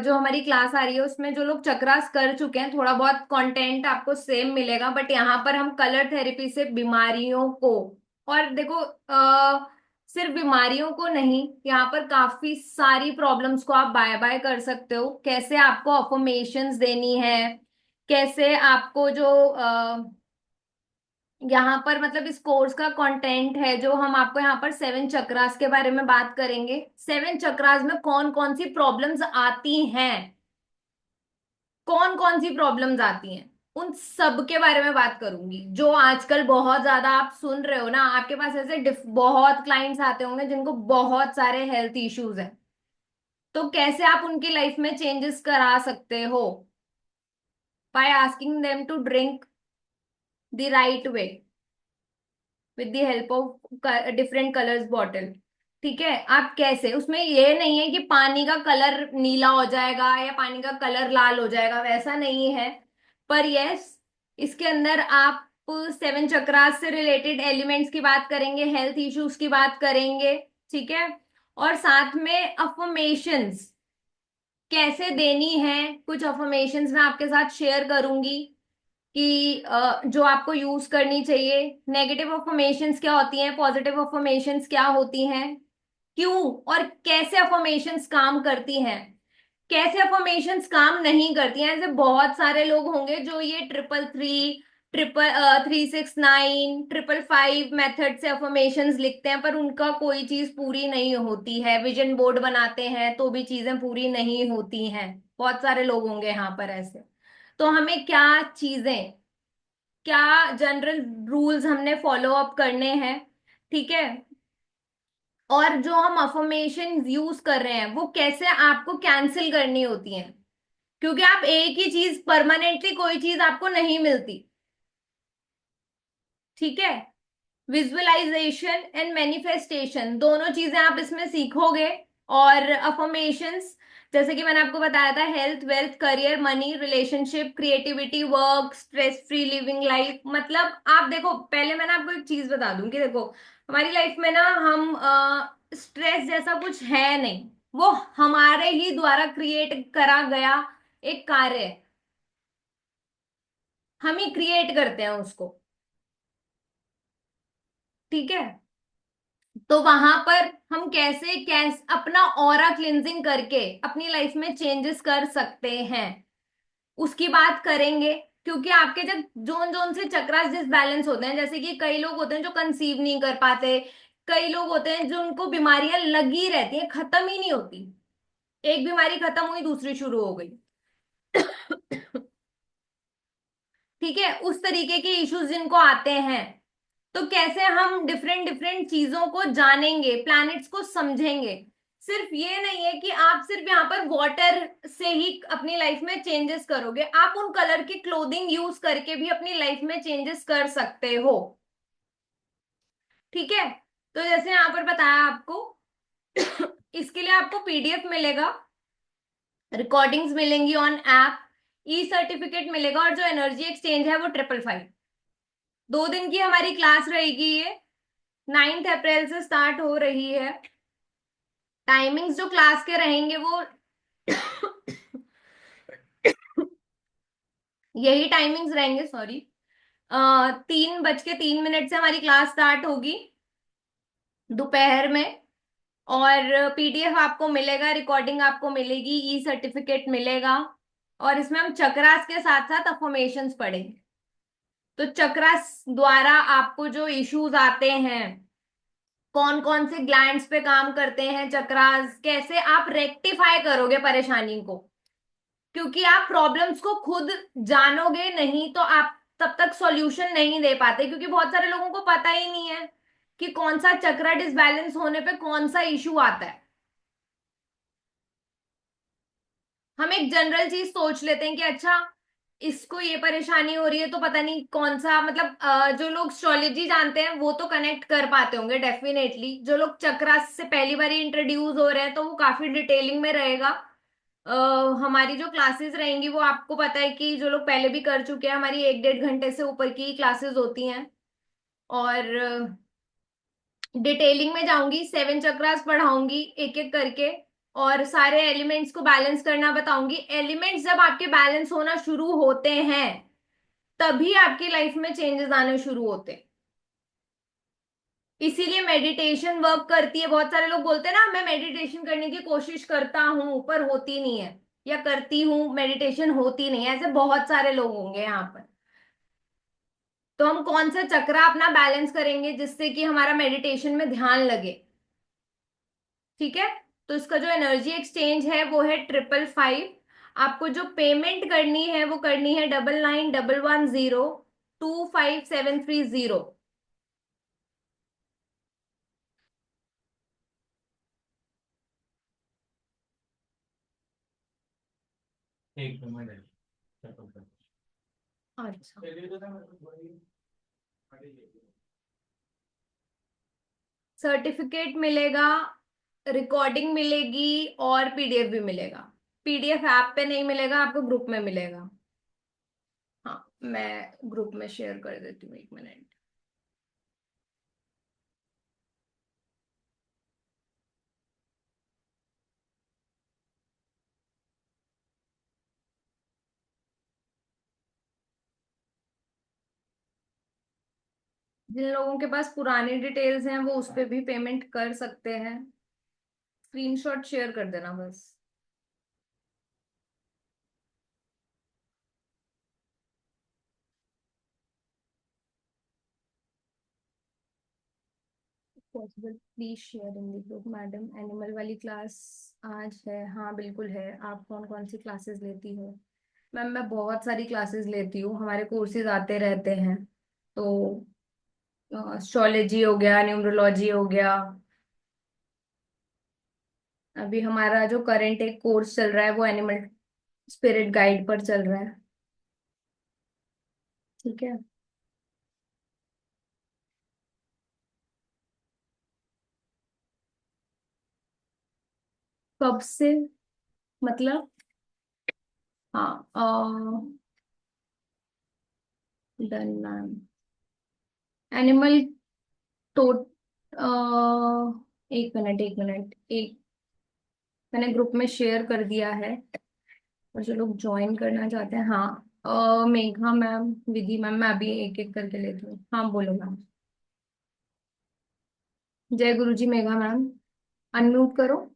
Speaker 1: जो हमारी क्लास आ रही है उसमें जो लोग चक्रास कर चुके हैं, थोड़ा बहुत कंटेंट आपको सेम मिलेगा, बट यहाँ पर हम कलर थेरेपी से बीमारियों को, और देखो सिर्फ बीमारियों को नहीं, यहाँ पर काफी सारी प्रॉब्लम्स को आप बाय बाय कर सकते हो। कैसे आपको अफर्मेशंस देनी है, कैसे आपको जो यहाँ पर मतलब इस कोर्स का कंटेंट है जो हम आपको यहाँ पर 7 चक्रास के बारे में बात करेंगे। 7 चक्रास में कौन कौन सी प्रॉब्लम्स आती हैं, कौन कौन सी प्रॉब्लम्स आती हैं, उन सब के बारे में बात करूंगी। जो आजकल बहुत ज्यादा आप सुन रहे हो ना, आपके पास ऐसे बहुत क्लाइंट्स आते होंगे जिनको बहुत सारे हेल्थ इश्यूज हैं, तो कैसे आप उनकी लाइफ में चेंजेस करा सकते हो, by asking them to drink the right way with the help of different colours bottle. ठीक है, आप कैसे, उसमें ये नहीं है कि पानी का कलर नीला हो जाएगा या पानी का कलर लाल हो जाएगा, वैसा नहीं है। पर यस, इसके अंदर आप 7 चक्रास से रिलेटेड एलिमेंट्स की बात करेंगे, हेल्थ इश्यूज की बात करेंगे, ठीक है। और साथ में अफर्मेशंस कैसे देनी है, कुछ अफर्मेशंस मैं आपके साथ शेयर करूंगी कि जो आपको यूज करनी चाहिए। नेगेटिव अफर्मेशंस क्या होती हैं, पॉजिटिव अफर्मेशंस क्या होती हैं, क्यों और कैसे अफर्मेशंस काम करती हैं, कैसे अफर्मेशंस काम नहीं करती हैं। ऐसे बहुत सारे लोग होंगे जो ये 333, 369, 555 मेथड से अफर्मेशंस लिखते हैं, पर उनका कोई चीज पूरी नहीं होती है। विजन बोर्ड बनाते हैं तो भी चीजें पूरी नहीं होती हैं। बहुत सारे लोग होंगे यहाँ पर ऐसे। तो हमें क्या चीजें, क्या जनरल रूल्स हमने फॉलो अप करने हैं, ठीक है। और जो हम अफर्मेशन यूज कर रहे हैं वो कैसे आपको कैंसिल करनी होती हैं, क्योंकि आप एक ही चीज परमानेंटली, कोई चीज आपको नहीं मिलती, ठीक है। विजुअलाइजेशन एंड मैनिफेस्टेशन दोनों चीजें आप इसमें सीखोगे। और अफर्मेशंस, जैसे कि मैंने आपको बताया था, health, wealth, career, money, relationship, creativity, work, stress free living life. मतलब आप देखो, पहले मैंने आपको एक चीज बता दूं कि देखो, हमारी लाइफ में ना हम स्ट्रेस जैसा कुछ है नहीं, वो हमारे ही द्वारा क्रिएट करा गया एक कार्य है, हम ही क्रिएट करते हैं उसको, ठीक है। तो वहां पर हम कैसे कैसे अपना ऑरा क्लिनजिंग करके अपनी लाइफ में चेंजेस कर सकते हैं, उसकी बात करेंगे। क्योंकि आपके जब जोन जोन से चक्रास डिसबैलेंस होते हैं, जैसे कि कई लोग होते हैं जो कंसीव नहीं कर पाते, कई लोग होते हैं जो उनको बीमारियां लगी रहती हैं, खत्म ही नहीं होती, एक बीमारी खत्म हुई दूसरी शुरू हो गई। ठीक है, उस तरीके के इश्यूज जिनको आते हैं, तो कैसे हम डिफरेंट डिफरेंट चीजों को जानेंगे, प्लैनेट्स को समझेंगे। सिर्फ ये नहीं है कि आप सिर्फ यहाँ पर वाटर से ही अपनी लाइफ में चेंजेस करोगे, आप उन कलर की क्लोथिंग यूज करके भी अपनी लाइफ में चेंजेस कर सकते हो, ठीक है। तो जैसे यहाँ पर बताया आपको, इसके लिए आपको पीडीएफ मिलेगा, रिकॉर्डिंग्स मिलेंगी ऑन ऐप, ई सर्टिफिकेट मिलेगा, और जो एनर्जी एक्सचेंज है वो 555। 2 दिन की हमारी क्लास रहेगी ये, 9 अप्रैल से स्टार्ट हो रही है। टाइमिंग्स जो क्लास के रहेंगे वो यही टाइमिंग्स रहेंगे, सॉरी। 3:03 से हमारी क्लास स्टार्ट होगी दोपहर में। और पीडीएफ आपको मिलेगा, रिकॉर्डिंग आपको मिलेगी, ई सर्टिफिकेट मिलेगा। और इसमें हम चक्रास के साथ साथ अफर्मेशंस पढ़ेंगे। तो चक्रास द्वारा आपको जो इश्यूज आते हैं, कौन कौन से ग्लैंड्स पे काम करते हैं चक्रास, कैसे आप रेक्टिफाई करोगे परेशानी को। क्योंकि आप प्रॉब्लम्स को खुद जानोगे नहीं तो आप तब तक सॉल्यूशन नहीं दे पाते, क्योंकि बहुत सारे लोगों को पता ही नहीं है कि कौन सा चक्रा डिसबैलेंस होने पे कौन सा इशू आता है। हम एक जनरल चीज सोच लेते हैं कि अच्छा, इसको ये परेशानी हो रही है, तो पता नहीं कौन सा, मतलब जो लोग एस्ट्रोलॉजी जानते हैं वो तो कनेक्ट कर पाते होंगे डेफिनेटली। जो लोग चक्रा से पहली बार इंट्रोड्यूस हो रहे हैं तो वो काफी डिटेलिंग में रहेगा। अ, हमारी जो क्लासेस रहेंगी वो आपको पता है कि जो लोग पहले भी कर चुके हैं, हमारी 1-1.5 घंटे से ऊपर की क्लासेस होती हैं। और डिटेलिंग में जाऊंगी, 7 चक्रास पढ़ाऊंगी एक एक करके। और सारे एलिमेंट्स को बैलेंस करना बताऊंगी। एलिमेंट्स जब आपके बैलेंस होना शुरू होते हैं तभी आपकी लाइफ में चेंजेस आने शुरू होते हैं। इसीलिए मेडिटेशन वर्क करती है। बहुत सारे लोग बोलते हैं ना, मैं मेडिटेशन करने की कोशिश करता हूं पर होती नहीं है, या करती हूँ मेडिटेशन होती नहीं है। ऐसे बहुत सारे लोग होंगे यहाँ पर। तो हम कौन सा चक्रा अपना बैलेंस करेंगे जिससे कि हमारा मेडिटेशन में ध्यान लगे। ठीक है। तो इसका जो एनर्जी एक्सचेंज है वो है 555। आपको जो पेमेंट करनी है वो करनी है 9911025730।
Speaker 2: एक मिनट है।
Speaker 1: अच्छा। सर्टिफिकेट मिलेगा, रिकॉर्डिंग मिलेगी, और पीडीएफ भी मिलेगा। पीडीएफ ऐप पे नहीं मिलेगा, आपको ग्रुप में मिलेगा। हाँ, मैं ग्रुप में शेयर कर देती हूँ, 1 मिनट। जिन लोगों के पास पुरानी डिटेल्स हैं वो उस पे भी पेमेंट कर सकते हैं। स्क्रीनशॉट शेयर कर देना बस। Possible please share in the group. Madam, animal वाली क्लास आज है? हाँ बिल्कुल है। आप कौन कौन सी क्लासेस लेती हो? मैम, मैं बहुत सारी क्लासेस लेती हूँ, हमारे कोर्सेज आते रहते हैं। तो एस्ट्रोलॉजी हो गया, न्यूमरोलॉजी हो गया। अभी हमारा जो करंट एक कोर्स चल रहा है वो एनिमल स्पिरिट गाइड पर चल रहा है। ठीक है। कब से? मतलब? हाँ, डन मैम। एनिमल तो 1 मिनट, 1 मिनट, एक, मैंने ग्रुप में शेयर कर दिया है। और जो लोग ज्वाइन करना चाहते हैं, हाँ, मेघा मैम, विधि मैम, मैं अभी एक एक करके लेती हूँ। हाँ बोलो मैम। जय गुरु जी मेघा मैम, अनम्यूट करो।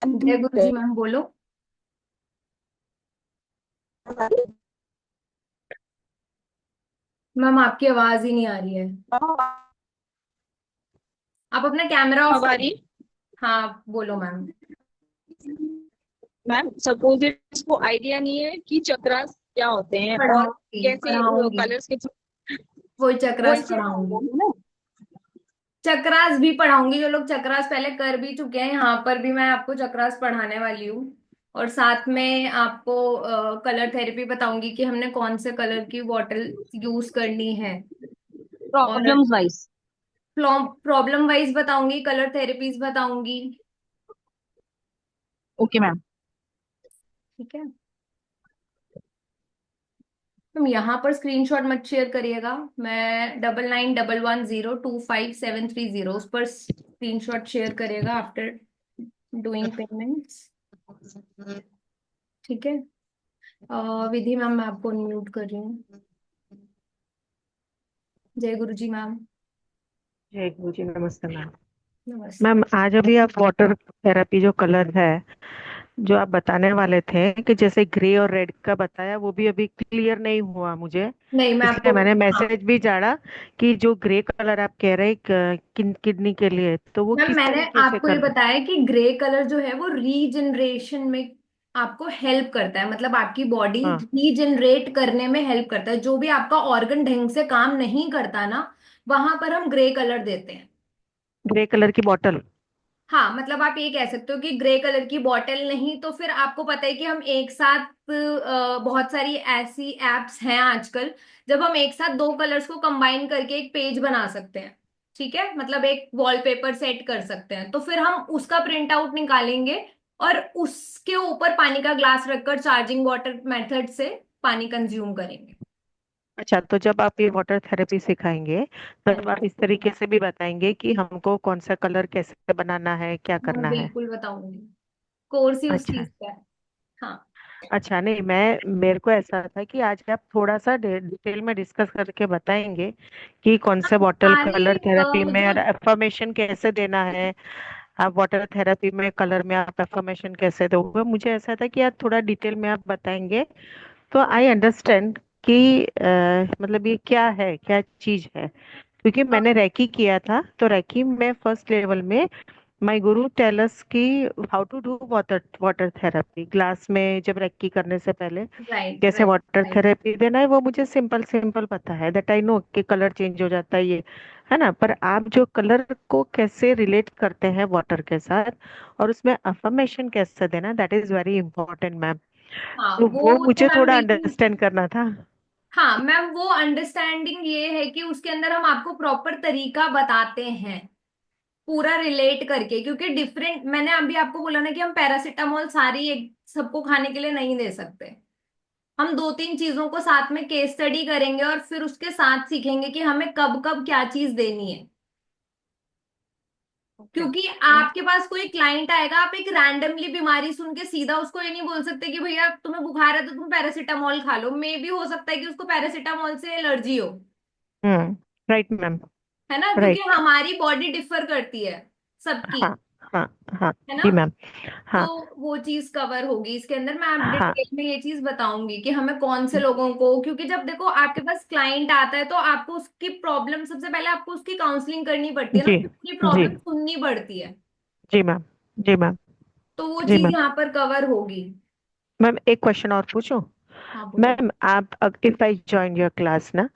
Speaker 1: जय गुरु जी मैम बोलो। मैम आपकी आवाज ही नहीं आ रही है। आप अपना कैमरा ऑफ कर।
Speaker 4: हमारी
Speaker 1: हाँ बोलो मैम।
Speaker 4: मैम सपोज इसको आइडिया नहीं है कि चक्रास क्या होते हैं और
Speaker 1: पढ़ाऊंगी
Speaker 4: कैसे
Speaker 1: पढ़ाऊंगी,
Speaker 4: कलर्स के
Speaker 1: वही
Speaker 4: वो
Speaker 1: चक्रास
Speaker 4: इसे
Speaker 1: पढ़ाऊंगी।
Speaker 4: है ना।
Speaker 1: चक्रास भी पढ़ाऊंगी। जो लोग चक्रास पहले कर भी चुके हैं, यहाँ पर भी मैं आपको चक्रास पढ़ाने वाली हूँ। और साथ में आपको कलर थेरेपी बताऊंगी कि हमने कौन से कलर की बॉटल यूज करनी है। और
Speaker 4: प्रॉब्लम्स वाइज।
Speaker 1: प्रॉब्लम वाइज बताऊंगी, कलर थेरेपीज बताऊंगी।
Speaker 4: Okay ma'am.
Speaker 1: ठीक है। तुम यहाँ पर स्क्रीनशॉट मत शेयर करिएगा। मैं 9911025730 उस पर स्क्रीनशॉट शेयर करिएगा आफ्टर डूइंग पेमेंट्स। ठीक है। विधि मैम, मैं आपको म्यूट कर रही हूँ। जय गुरु जी मैम।
Speaker 5: जय गुरु जी, नमस्ते मैम।
Speaker 1: नमस्ते।
Speaker 5: मैम आज अभी आप वाटर थेरेपी जो कलर है जो आप बताने वाले थे कि जैसे ग्रे और रेड का बताया, वो भी अभी क्लियर नहीं हुआ मुझे,
Speaker 1: नहीं, मैं आपको,
Speaker 5: इसलिए मैंने
Speaker 1: हाँ
Speaker 5: मैसेज भी डाला कि जो ग्रे कलर आप कह रहे हैं किडनी के लिए, तो वो
Speaker 1: मैम,
Speaker 5: किस
Speaker 1: मैंने
Speaker 5: तरीके से
Speaker 1: आपको ये
Speaker 5: करना।
Speaker 1: बताया कि ग्रे कलर जो है वो रीजनरेशन में आपको हेल्प करता है। मतलब आपकी बॉडी
Speaker 5: हाँ,
Speaker 1: रीजनरेट करने में हेल्प करता है। जो भी आपका ऑर्गन ढंग से काम नहीं करता ना, वहां पर हम ग्रे कलर देते हैं।
Speaker 5: ग्रे कलर की बॉटल।
Speaker 1: हाँ, मतलब आप ये कह सकते हो कि ग्रे कलर की बॉटल। नहीं तो फिर आपको पता है कि हम एक साथ बहुत सारी ऐसी एप्स हैं आजकल, जब हम एक साथ दो कलर्स को कंबाइन करके एक पेज बना सकते हैं। ठीक है, मतलब एक वॉलपेपर सेट कर सकते हैं, तो फिर हम उसका प्रिंट आउट निकालेंगे और उसके ऊपर पानी का ग्लास रखकर चार्जिंग वाटर मेथड से पानी कंज्यूम करेंगे।
Speaker 5: अच्छा, तो जब आप ये वाटर थेरेपी सिखाएंगे
Speaker 1: हाँ
Speaker 5: तब आप इस तरीके से भी बताएंगे कि हमको कौन सा कलर कैसे बनाना है, क्या
Speaker 1: मैं
Speaker 5: करना है?
Speaker 1: बिल्कुल बताऊंगी, कोर्स ही उस
Speaker 5: अच्छा।
Speaker 1: चीज का है। हाँ
Speaker 5: अच्छा, नहीं, मैं मेरे को ऐसा था कि आज आप थोड़ा सा डिटेल में डिस्कस करके बताएंगे कि कौन से बॉटल
Speaker 1: सारे
Speaker 5: कलर थेरेपी में और
Speaker 1: जो
Speaker 5: एफर्मेशन कैसे देना है। आप वाटर थेरेपी में कलर में आप एफर्मेशन कैसे दोगे, मुझे ऐसा था कि आप थोड़ा डिटेल में आप बताएंगे तो आई अंडरस्टैंड कि मतलब ये क्या है, क्या चीज है। क्योंकि मैंने रैकी किया था, तो रैकी में फर्स्ट लेवल में माय गुरु टेल अस कि how to do water water therapy glass में, जब रेक्की करने से पहले
Speaker 1: राइट
Speaker 5: कैसे
Speaker 1: राइट
Speaker 5: वाटर
Speaker 1: राइट।
Speaker 5: थेरेपी देना है, वो मुझे सिंपल सिंपल पता है, दैट आई नो कि कलर चेंज हो जाता है ये, है ना। पर आप जो कलर को कैसे रिलेट करते हैं वाटर के साथ और उसमें अफर्मेशन कैसे देना, that is very important ma'am.
Speaker 1: हाँ
Speaker 5: तो वो
Speaker 1: वो तो
Speaker 5: मुझे
Speaker 1: मैम
Speaker 5: थोड़ा
Speaker 1: बिल्कुल।
Speaker 5: अंडरस्टैंड करना था।
Speaker 1: हाँ मैम, वो अंडरस्टैंडिंग ये है कि उसके अंदर हम आपको प्रॉपर तरीका बताते हैं पूरा रिलेट करके, क्योंकि डिफरेंट, मैंने अभी आपको बोला ना कि हम पैरासीटामोल सारी एक सबको खाने के लिए नहीं दे सकते। हम दो तीन चीजों को साथ में केस स्टडी करेंगे और फिर उसके साथ सीखेंगे कि हमें कब कब क्या चीज देनी है।
Speaker 5: ओके।
Speaker 1: क्योंकि आपके पास कोई क्लाइंट आएगा, आप एक रैंडमली बीमारी सुन के सीधा उसको ये नहीं बोल सकते कि भैया तुम्हें बुखार है तो तुम पैरासीटामोल खा लो, मे भी हो सकता है कि उसको पैरासीटामोल से एलर्जी हो।
Speaker 5: Right ma'am.
Speaker 1: है ना, क्योंकि
Speaker 5: राइट।
Speaker 1: हमारी बॉडी डिफर करती है सबकी।
Speaker 5: हाँ, हाँ, हाँ।
Speaker 1: है ना,
Speaker 5: जी मैम।
Speaker 1: तो
Speaker 5: हाँ,
Speaker 1: वो चीज कवर होगी इसके अंदर। मैं आप
Speaker 5: हाँ।
Speaker 1: डिटेल में ये चीज बताऊंगी कि हमें कौन से लोगों को, क्योंकि जब देखो आपके पास क्लाइंट आता है तो आपको उसकी प्रॉब्लम, सबसे पहले आपको उसकी काउंसलिंग करनी पड़ती है ना,
Speaker 5: जी,
Speaker 1: उसकी
Speaker 5: जी,
Speaker 1: प्रॉब्लम सुननी पड़ती है।
Speaker 5: जी मैम। जी मैम।
Speaker 1: तो वो
Speaker 5: जी
Speaker 1: चीज
Speaker 5: मैम।
Speaker 1: यहाँ पर कवर होगी।
Speaker 5: मैम, एक क्वेश्चन और पूछूं?
Speaker 1: हाँ बोलो।
Speaker 5: मैम, आप if I join your class ना,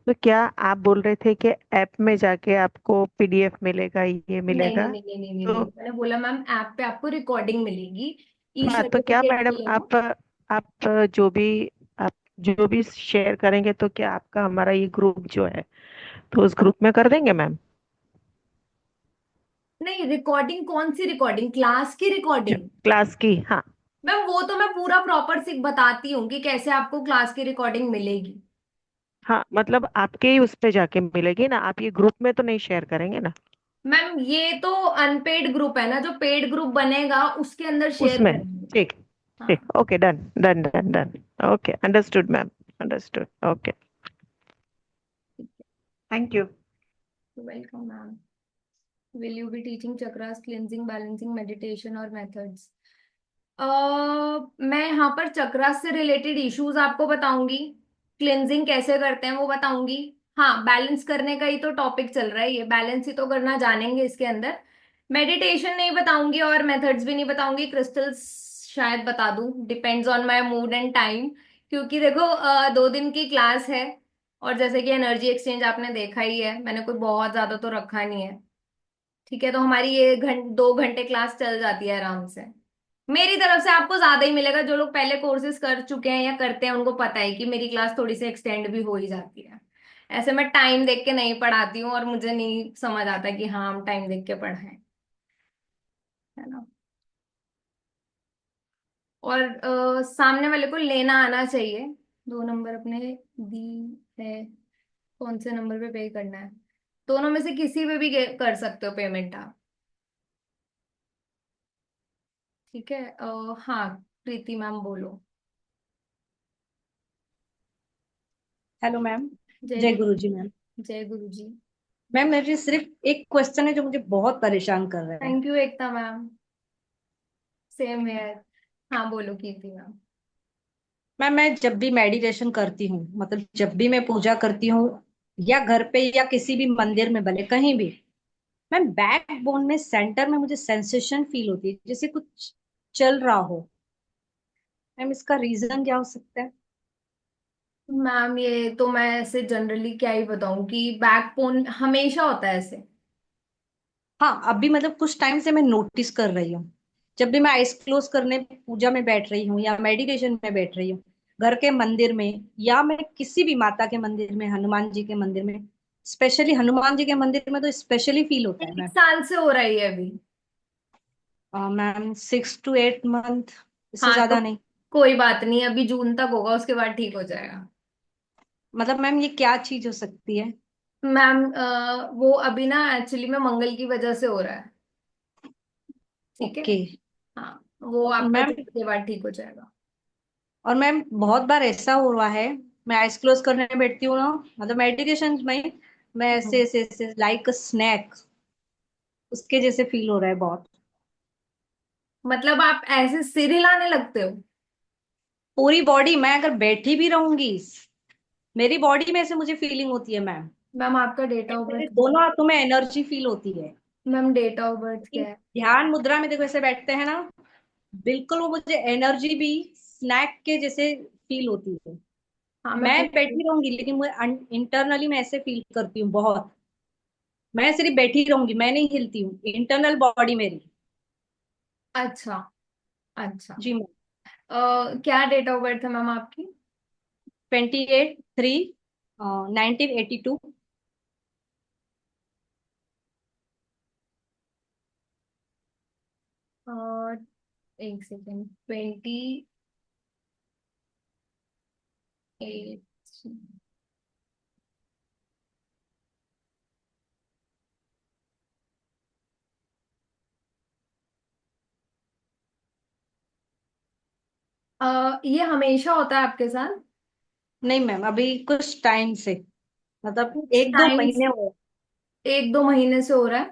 Speaker 5: तो क्या आप बोल रहे थे कि ऐप में जाके आपको पीडीएफ मिलेगा, ये
Speaker 1: नहीं नहीं
Speaker 5: मिलेगा?
Speaker 1: नहीं नहीं नहीं नहीं
Speaker 5: तो
Speaker 1: नहीं, मैंने बोला मैम ऐप पे आपको रिकॉर्डिंग मिलेगी। ई
Speaker 5: हाँ, तो क्या
Speaker 1: सर्टिफिकेट
Speaker 5: मैडम,
Speaker 1: के लिए ना।
Speaker 5: आप जो भी आप जो भी शेयर करेंगे, तो क्या आपका हमारा ये ग्रुप जो है, तो उस ग्रुप में कर देंगे मैम?
Speaker 1: नहीं, रिकॉर्डिंग कौन सी रिकॉर्डिंग, क्लास की रिकॉर्डिंग?
Speaker 5: क्लास की, हाँ।
Speaker 1: मैम वो तो मैं पूरा प्रॉपर से बताती हूँ कि कैसे आपको क्लास की रिकॉर्डिंग मिलेगी।
Speaker 5: हाँ, मतलब आपके ही उस पे जाके मिलेगी ना, आप ये ग्रुप में तो नहीं शेयर करेंगे ना?
Speaker 1: मैम ये तो अनपेड ग्रुप है ना, जो पेड ग्रुप बनेगा उसके अंदर शेयर
Speaker 5: उसमें?
Speaker 1: करेंगे।
Speaker 5: ठीक। ठीक,
Speaker 1: हाँ।
Speaker 5: Okay, done done done done. Okay, understood ma'am. Understood, okay. Thank you.
Speaker 1: Welcome ma'am. Will you be teaching chakras, cleansing, balancing, meditation और मेथड्स? मैं यहाँ पर चक्रास से रिलेटेड इश्यूज आपको बताऊंगी, क्लिनजिंग कैसे करते हैं वो बताऊंगी। हाँ, बैलेंस करने का ही तो टॉपिक चल रहा है, ये बैलेंस ही तो करना जानेंगे इसके अंदर। मेडिटेशन नहीं बताऊंगी और मेथड्स भी नहीं बताऊंगी, क्रिस्टल्स शायद बता दूं, depends on my mood and time. क्योंकि देखो 2 दिन की क्लास है, और जैसे कि एनर्जी एक्सचेंज आपने देखा ही है, मैंने कोई बहुत ज्यादा तो रखा नहीं है। ठीक है, तो हमारी ये 2 घंटे क्लास चल जाती है आराम से। मेरी तरफ से आपको ज्यादा ही मिलेगा, जो लोग पहले कोर्सेज कर चुके हैं या करते हैं उनको पता है कि मेरी क्लास थोड़ी सी एक्सटेंड भी हो ही जाती है। ऐसे मैं टाइम देख के नहीं पढ़ाती हूँ और मुझे नहीं समझ आता कि हाँ हम टाइम देख के पढ़ाएं। है ना, और सामने वाले को लेना आना चाहिए। 2 नंबर अपने दी है, कौन से नंबर पे पे करना है? दोनों में से किसी पे भी कर सकते हो पेमेंट आप। ठीक है, हाँ, प्रीति मैम बोलो।
Speaker 6: Hello ma'am.
Speaker 1: जय
Speaker 6: जय
Speaker 1: गुरु
Speaker 6: गुरु
Speaker 1: जी।
Speaker 6: जी मैम।
Speaker 1: जय गुरु जी।
Speaker 6: मैम, मेरे सिर्फ एक क्वेश्चन है जो मुझे बहुत परेशान कर रहा है।
Speaker 1: Thank you Ekta ma'am, same here. हाँ बोलो कीर्ति मैम।
Speaker 6: मैम, मैं जब भी मेडिटेशन करती हूँ, मतलब जब भी मैं पूजा करती हूँ, या घर पे या किसी भी मंदिर में, भले कहीं भी, मैम बैक बोन में सेंटर में मुझे सेंसेशन फील होती है जैसे कुछ चल रहा हो। मैम, इसका रीजन क्या हो सकता है?
Speaker 1: मैम ये तो मैं ऐसे जनरली क्या ही बताऊं कि बैक पेन हमेशा होता है ऐसे।
Speaker 6: हाँ, अभी मतलब कुछ टाइम से मैं नोटिस कर रही हूँ। जब भी मैं आइस क्लोज करने पूजा में बैठ रही हूँ या मेडिटेशन में बैठ रही हूँ, घर के मंदिर में या मैं किसी भी माता के मंदिर में, हनुमान जी के मंदिर में, स्पेशली हनुमान जी के मंदिर में तो स्पेशली फील होता है
Speaker 1: एक
Speaker 6: मैम।
Speaker 1: साल से हो रहा है ये अभी?
Speaker 6: मैम 6 to 8 month, इससे
Speaker 1: हाँ तो
Speaker 6: ज्यादा नहीं।
Speaker 1: कोई बात नहीं, अभी जून तक होगा, उसके बाद ठीक हो जाएगा।
Speaker 6: मतलब मैम ये क्या चीज हो सकती है?
Speaker 1: मैम वो अभी ना एक्चुअली में मंगल की वजह से हो रहा है। ठीक है।
Speaker 6: ओके।
Speaker 1: हाँ, वो
Speaker 6: और
Speaker 1: आपका
Speaker 6: मैम,
Speaker 1: जून के बाद ठीक हो जाएगा।
Speaker 6: बहुत बार ऐसा हुआ है, मैं आइज क्लोज करने बैठती हूँ ना, मतलब मेडिटेशन में मैं ऐसे
Speaker 1: हम्म।
Speaker 6: ऐसे ऐसे लाइक स्नैक, उसके जैसे फील हो रहा है बहुत।
Speaker 1: मतलब आप ऐसे सिर हिलाने लगते हो?
Speaker 6: पूरी बॉडी, मैं अगर बैठी भी रहूंगी, मेरी बॉडी में ऐसे मुझे फीलिंग होती है मैम।
Speaker 1: मैम आपका डेट ऑफ
Speaker 6: मेरे
Speaker 1: बर्थ क्या
Speaker 6: दोनों हाथों में एनर्जी फील होती है।
Speaker 1: है? मैम डेट ऑफ बर्थ
Speaker 6: लेकिन
Speaker 1: क्या है?
Speaker 6: ध्यान मुद्रा में देखो ऐसे बैठते हैं ना, बिल्कुल वो मुझे एनर्जी भी स्नैक के जैसे फील होती है।
Speaker 1: हाँ मैं
Speaker 6: मैं
Speaker 1: पूछ
Speaker 6: बैठी रहूंगी लेकिन मुझे इंटरनली मैं ऐसे फील करती हूँ बहुत। मैं सिर्फ बैठी रहूंगी, मैं नहीं हिलती हूँ, इंटरनल बॉडी मेरी।
Speaker 1: अच्छा। अच्छा।
Speaker 6: जी मैम।
Speaker 1: क्या डेट ऑफ बर्थ है मैम आपकी?
Speaker 6: 28/3/1982।
Speaker 1: और एक सेकेंड, 28। ये हमेशा होता है आपके साथ?
Speaker 6: नहीं मैम, अभी कुछ टाइम से, मतलब
Speaker 1: कुछ
Speaker 6: 1-2 महीने हुए।
Speaker 1: एक दो महीने से हो रहा है?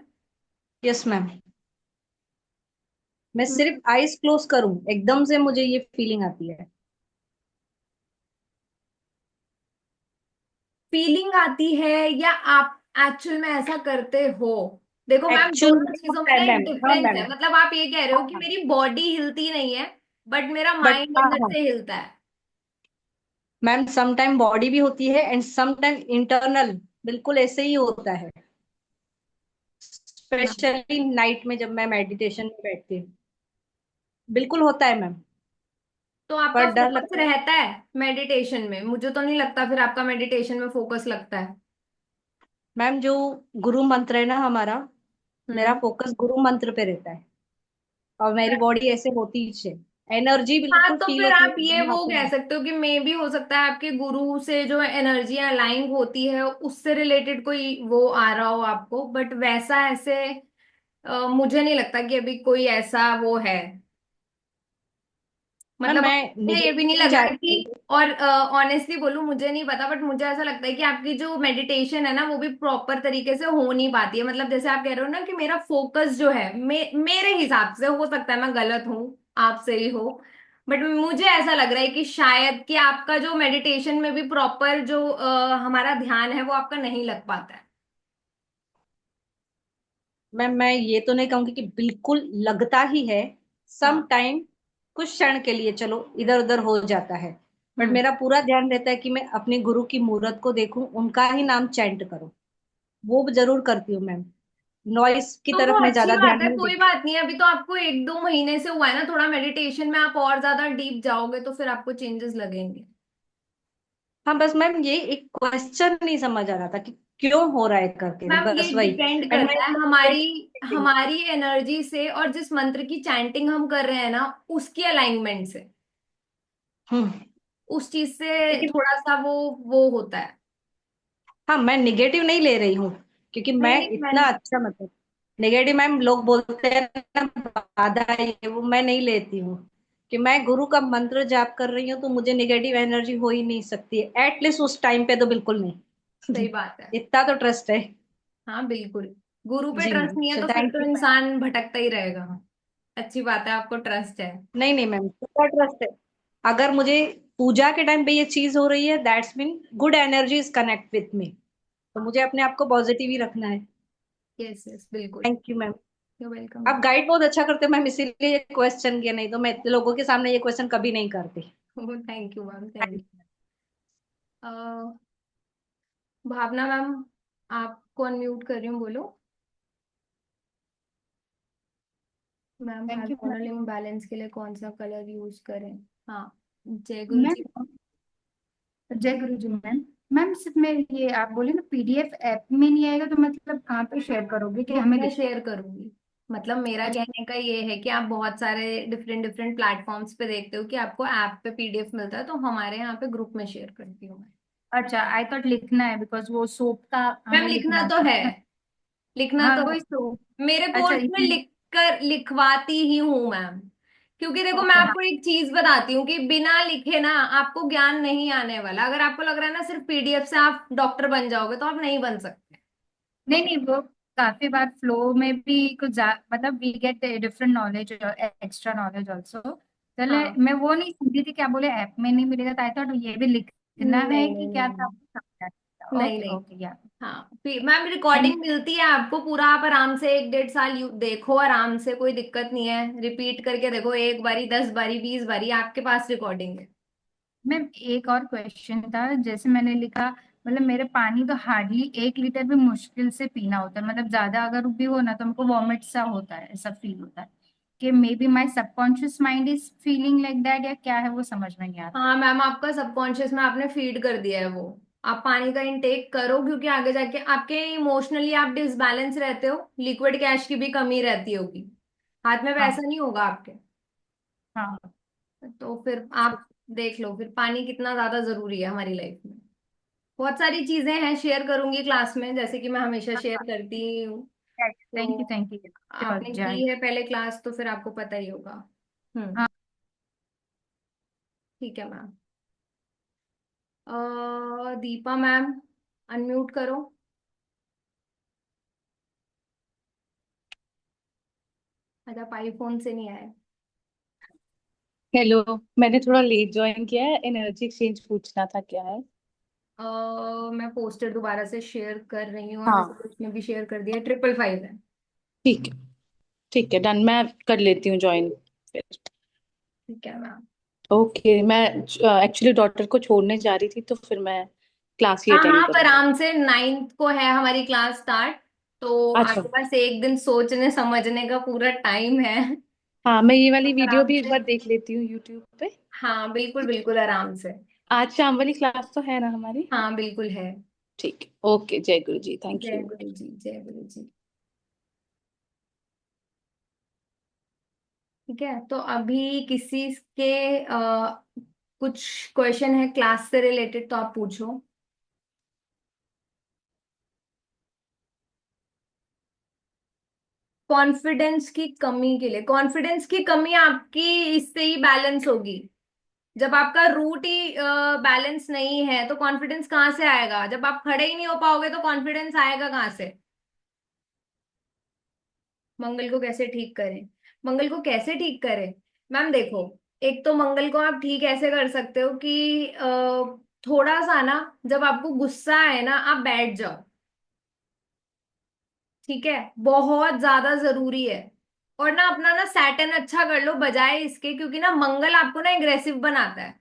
Speaker 6: Yes ma'am. मैं सिर्फ आईज क्लोज करूं एकदम से मुझे ये फीलिंग आती है।
Speaker 1: फीलिंग आती है या आप एक्चुअल में ऐसा करते हो? देखो मैम,
Speaker 6: एक्चुअल
Speaker 1: दोनों
Speaker 6: में
Speaker 1: चीजों में
Speaker 6: होता है
Speaker 1: ना एक
Speaker 6: मैम, हाँ
Speaker 1: डिफरेंस
Speaker 6: मैम।
Speaker 1: है। मतलब आप ये कह रहे हो
Speaker 6: हाँ
Speaker 1: कि
Speaker 6: हाँ।
Speaker 1: मेरी बॉडी हिलती नहीं है, बट मेरा
Speaker 6: बट
Speaker 1: माइंड
Speaker 6: हाँ
Speaker 1: अंदर
Speaker 6: हाँ
Speaker 1: से हिलता है।
Speaker 6: मैम, सम टाइम बॉडी भी होती है एंड सम टाइम इंटरनल, बिल्कुल ऐसे ही होता है।
Speaker 1: मैम
Speaker 6: स्पेशली नाइट में जब मैं मेडिटेशन में बैठती हूँ, बिल्कुल होता है मैम।
Speaker 1: तो आपका
Speaker 6: पर डर
Speaker 1: फोकस
Speaker 6: लगता है।
Speaker 1: रहता है मेडिटेशन में? मुझे तो नहीं लगता फिर आपका मेडिटेशन में फोकस लगता है।
Speaker 6: मैम जो गुरु मंत्र है ना हमारा, मेरा
Speaker 1: हम्म।
Speaker 6: फोकस गुरु मंत्र पे रहता है। और मेरी बॉडी ऐसे होती ही है, एनर्जी
Speaker 1: हाँ
Speaker 6: बिल्कुल
Speaker 1: तो
Speaker 6: फील
Speaker 1: फिर
Speaker 6: होती है
Speaker 1: आप ये
Speaker 6: दोनों
Speaker 1: वो
Speaker 6: हाथों
Speaker 1: कह
Speaker 6: में।
Speaker 1: सकते हो कि मे भी हो सकता है आपके गुरु से जो एनर्जियां अलाइन होती है उससे रिलेटेड कोई वो आ रहा हो आपको, बट वैसा ऐसे मुझे नहीं लगता कि अभी कोई ऐसा वो है।
Speaker 6: मैम
Speaker 1: मतलब
Speaker 6: मैं
Speaker 1: मुझे ये भी
Speaker 6: निगेटिव
Speaker 1: नहीं
Speaker 6: नहीं
Speaker 1: लगा
Speaker 6: जा
Speaker 1: कि,
Speaker 6: रही।
Speaker 1: और ऑनेस्टली बोलूं मुझे नहीं पता, बट मुझे ऐसा लगता है कि आपकी जो मेडिटेशन है ना वो भी प्रॉपर तरीके से हो नहीं पाती है। मतलब जैसे आप कह रहे हो ना कि मेरा फोकस जो है, मेरे हिसाब से, हो सकता है मैं गलत हूँ, आप सही हो, बट मुझे ऐसा लग रहा है कि शायद कि आपका जो मेडिटेशन में भी प्रॉपर जो हमारा ध्यान है वो आपका नहीं लग पाता है।
Speaker 6: मैम मैं ये तो नहीं कहूंगी कि बिल्कुल लगता ही है, सम
Speaker 1: हाँ।
Speaker 6: टाइम, कुछ क्षण के लिए चलो इधर उधर हो जाता है। बट
Speaker 1: हम्म।
Speaker 6: मेरा पूरा ध्यान रहता है कि मैं अपने गुरु की मूर्त को देखूं, उनका ही नाम चैंट करूं। वो जरूर करती हूँ मैम। नॉइस की
Speaker 1: तो वो
Speaker 6: तरफ मैं
Speaker 1: अच्छी
Speaker 6: ज्यादा
Speaker 1: बात
Speaker 6: ध्यान
Speaker 1: है,
Speaker 6: नहीं
Speaker 1: कोई
Speaker 6: देती।
Speaker 1: बात नहीं। अभी तो आपको एक दो महीने से हुआ है ना, थोड़ा मेडिटेशन में आप और ज्यादा डीप जाओगे तो फिर आपको चेंजेस लगेंगे।
Speaker 6: हाँ बस मैम ये एक क्वेश्चन नहीं समझ आ रहा था कि क्यों हो रहा है करके,
Speaker 1: मैम ये
Speaker 6: बस वही।
Speaker 1: डिपेंड
Speaker 6: एंड मैं
Speaker 1: करता है
Speaker 6: इसको
Speaker 1: हमारी
Speaker 6: करती हूँ।
Speaker 1: हमारी एनर्जी से, और जिस मंत्र की चैंटिंग हम कर रहे हैं ना उसकी अलाइनमेंट से।
Speaker 6: हम्म।
Speaker 1: उस चीज से
Speaker 6: लेकिन
Speaker 1: थोड़ा सा वो होता है।
Speaker 6: हाँ, मैं निगेटिव नहीं ले रही हूँ, क्योंकि
Speaker 1: नहीं
Speaker 6: मैं
Speaker 1: नहीं
Speaker 6: इतना
Speaker 1: मैं
Speaker 6: अच्छा, मतलब निगेटिव मैम लोग बोलते हैं ना, बाधा है ये वो, मैं नहीं लेती हूँ। कि मैं गुरु का मंत्र जाप कर रही हूँ तो मुझे निगेटिव एनर्जी हो ही नहीं सकती है, एटलीस्ट उस टाइम पे तो बिल्कुल नहीं।
Speaker 1: सही बात है।
Speaker 6: इतना तो ट्रस्ट है।
Speaker 1: हाँ बिल्कुल। गुरु पे
Speaker 6: जी
Speaker 1: ट्रस्ट
Speaker 6: मैम,
Speaker 1: नहीं है
Speaker 6: सो
Speaker 1: तो फिर
Speaker 6: थैंक
Speaker 1: तो
Speaker 6: यू।
Speaker 1: इंसान भटकता ही रहेगा। अच्छी बात है, आपको ट्रस्ट है।
Speaker 6: नहीं नहीं मैम, पूरा ट्रस्ट है। अगर मुझे पूजा के टाइम पे ये चीज हो रही है, that's mean good energy is connect with me, तो मुझे अपने आप को पॉजिटिव ही रखना है।
Speaker 1: यस यस बिल्कुल।
Speaker 6: Thank you ma'am.
Speaker 1: You welcome
Speaker 6: आप
Speaker 1: मैम।
Speaker 6: गाइड बहुत अच्छा करते हो मैम, इसीलिए ये क्वेश्चन किया, नहीं तो मैं इतने लोगों के सामने ये क्वेश्चन कभी नहीं करती।
Speaker 1: Thank you ma'am, thank you. Bhavna ma'am, आपको अनम्यूट कर रही हूँ, बोलो। Ma'am
Speaker 7: thank you ma'am.
Speaker 1: Hormonal imbalance के लिए कौन सा कलर यूज करें? हाँ। जय गुरु जी।
Speaker 7: मैम जय गुरु जी मैम। मैम सिर्फ मैं ये आप बोले ना पीडीएफ ऐप में नहीं आएगा, तो मतलब कहाँ पे शेयर करोगे कि
Speaker 1: वो
Speaker 7: हमें
Speaker 1: मैं शेयर करूंगी। मतलब मेरा
Speaker 7: अच्छा
Speaker 1: कहने का ये है कि आप बहुत सारे डिफरेंट डिफरेंट प्लेटफॉर्म्स पे देखते हो कि आपको ऐप पे पीडीएफ मिलता है, तो हमारे यहाँ पे ग्रुप में शेयर करती हूँ मैं।
Speaker 7: अच्छा, आई थॉट लिखना है, बिकॉज वो सोप का
Speaker 1: मैम
Speaker 7: हमें
Speaker 1: लिखना
Speaker 7: लिखना
Speaker 1: तो
Speaker 7: होता
Speaker 1: है,
Speaker 7: है ना।
Speaker 1: लिखना
Speaker 7: हाँ
Speaker 1: तो है।
Speaker 7: वही तो।
Speaker 1: मेरे
Speaker 7: अच्छा
Speaker 1: कोर्स में लिख कर लिखवाती ही हूँ मैम। क्योंकि देखो मैं
Speaker 7: ओके हाँ।
Speaker 1: आपको एक चीज बताती हूँ कि बिना लिखे ना आपको ज्ञान नहीं आने वाला। अगर आपको लग रहा है ना सिर्फ पीडीएफ से आप डॉक्टर बन जाओगे, तो आप नहीं बन सकते।
Speaker 7: नहीं नहीं, वो काफी बार फ्लो में भी कुछ मतलब वी गेट डिफरेंट नॉलेज और एक्स्ट्रा नॉलेज ऑल्सो। चले,
Speaker 1: हाँ।
Speaker 7: मैं वो नहीं समझी थी, क्या बोले ऐप में नहीं मिलेगा, तो आई थॉट ये भी लिखना
Speaker 1: नहीं
Speaker 7: है
Speaker 1: नहीं
Speaker 7: कि क्या
Speaker 1: नहीं
Speaker 7: था,
Speaker 1: नहीं।
Speaker 7: आपको समझा।
Speaker 1: नहीं
Speaker 7: ओके
Speaker 1: नहीं।
Speaker 7: ओके या
Speaker 1: हाँ मैम रिकॉर्डिंग मिलती है आपको पूरा, आप आराम से 1-1.5 साल देखो आराम से, कोई दिक्कत नहीं है। रिपीट करके देखो, 1 बारी 10 बारी 20 बारी, आपके पास रिकॉर्डिंग है।
Speaker 7: मैम एक और क्वेश्चन था, जैसे मैंने लिखा मतलब मेरे पानी तो हार्डली 1 लीटर भी मुश्किल से पीना होता है, मतलब ज्यादा अगर भी हो ना तो हमको वॉमिट सा होता है, ऐसा फील होता है कि may be my subconscious mind is feeling like that, या क्या है वो समझ में नहीं आ रहा।
Speaker 1: हाँ मैम, आपका सबकॉन्शियस में आपने फीड कर दिया है वो। आप पानी का इंटेक करो, क्योंकि आगे जाके आपके इमोशनली आप डिसबैलेंस रहते हो, लिक्विड कैश की भी कमी रहती होगी, हाथ में
Speaker 7: हाँ
Speaker 1: पैसा नहीं होगा आपके।
Speaker 7: हाँ।
Speaker 1: तो फिर आप देख लो फिर पानी कितना ज्यादा जरूरी है हमारी लाइफ में। बहुत सारी चीजें हैं, शेयर करूंगी क्लास में, जैसे कि मैं हमेशा शेयर करती हूँ।
Speaker 7: थैंक यू
Speaker 1: तो
Speaker 7: थैंक यू। श्योर
Speaker 1: आपने
Speaker 7: जय।
Speaker 1: की है पहले क्लास, तो फिर आपको पता ही होगा। हम्म।
Speaker 7: हाँ
Speaker 1: ठीक है मैम। दीपा मैम, अनम्यूट करो। अच्छा, पाई फोन से नहीं आया।
Speaker 8: हेलो। मैंने थोड़ा लेट ज्वाइन किया है, एनर्जी एक्सचेंज पूछना था क्या है।
Speaker 1: मैं पोस्टर दोबारा से शेयर कर रही हूँ, और मैंने
Speaker 8: हाँ
Speaker 1: ग्रुप में भी शेयर कर दिया, 555 है।
Speaker 8: ठीक है। ठीक है डन, मैं कर लेती हूँ ज्वाइन फिर।
Speaker 1: ठीक है मैम।
Speaker 8: ओके, मैं एक्चुअली डॉटर को छोड़ने जा रही थी, तो फिर मैं क्लास ही
Speaker 1: हाँ हाँ,
Speaker 8: अटेंड
Speaker 1: आप
Speaker 8: करूंगी।
Speaker 1: आराम से 9th को है हमारी क्लास स्टार्ट, तो
Speaker 8: अच्छा।
Speaker 1: आपके पास एक दिन सोचने समझने का पूरा टाइम है।
Speaker 8: हाँ मैं ये
Speaker 1: तो
Speaker 8: वाली वीडियो
Speaker 1: आराम
Speaker 8: भी एक
Speaker 1: से।
Speaker 8: बार देख लेती हूँ यूट्यूब पे।
Speaker 1: हाँ बिल्कुल बिल्कुल, आराम से।
Speaker 8: आज शाम वाली क्लास तो है ना हमारी।
Speaker 1: हाँ बिल्कुल है।
Speaker 8: ठीक है, ओके, जय गुरु जी, थैंक
Speaker 1: जय
Speaker 8: यू।
Speaker 1: गुरु जी, जय गुरु जी। ठीक है, तो अभी किसी के कुछ क्वेश्चन है क्लास से रिलेटेड, तो आप पूछो। कॉन्फिडेंस की कमी के लिए, कॉन्फिडेंस की कमी आपकी इससे ही बैलेंस होगी। जब आपका रूट ही बैलेंस नहीं है, तो कॉन्फिडेंस कहाँ से आएगा? जब आप खड़े ही नहीं हो पाओगे, तो कॉन्फिडेंस आएगा कहाँ से? मंगल को कैसे ठीक करें? मंगल को कैसे ठीक करें? मैम देखो, एक तो मंगल को आप ठीक ऐसे कर सकते हो कि थोड़ा सा ना, जब आपको गुस्सा है ना, आप बैठ जाओ। ठीक है, बहुत ज्यादा जरूरी है। और ना अपना ना सैटन अच्छा कर लो बजाय इसके, क्योंकि ना मंगल आपको ना एग्रेसिव बनाता है।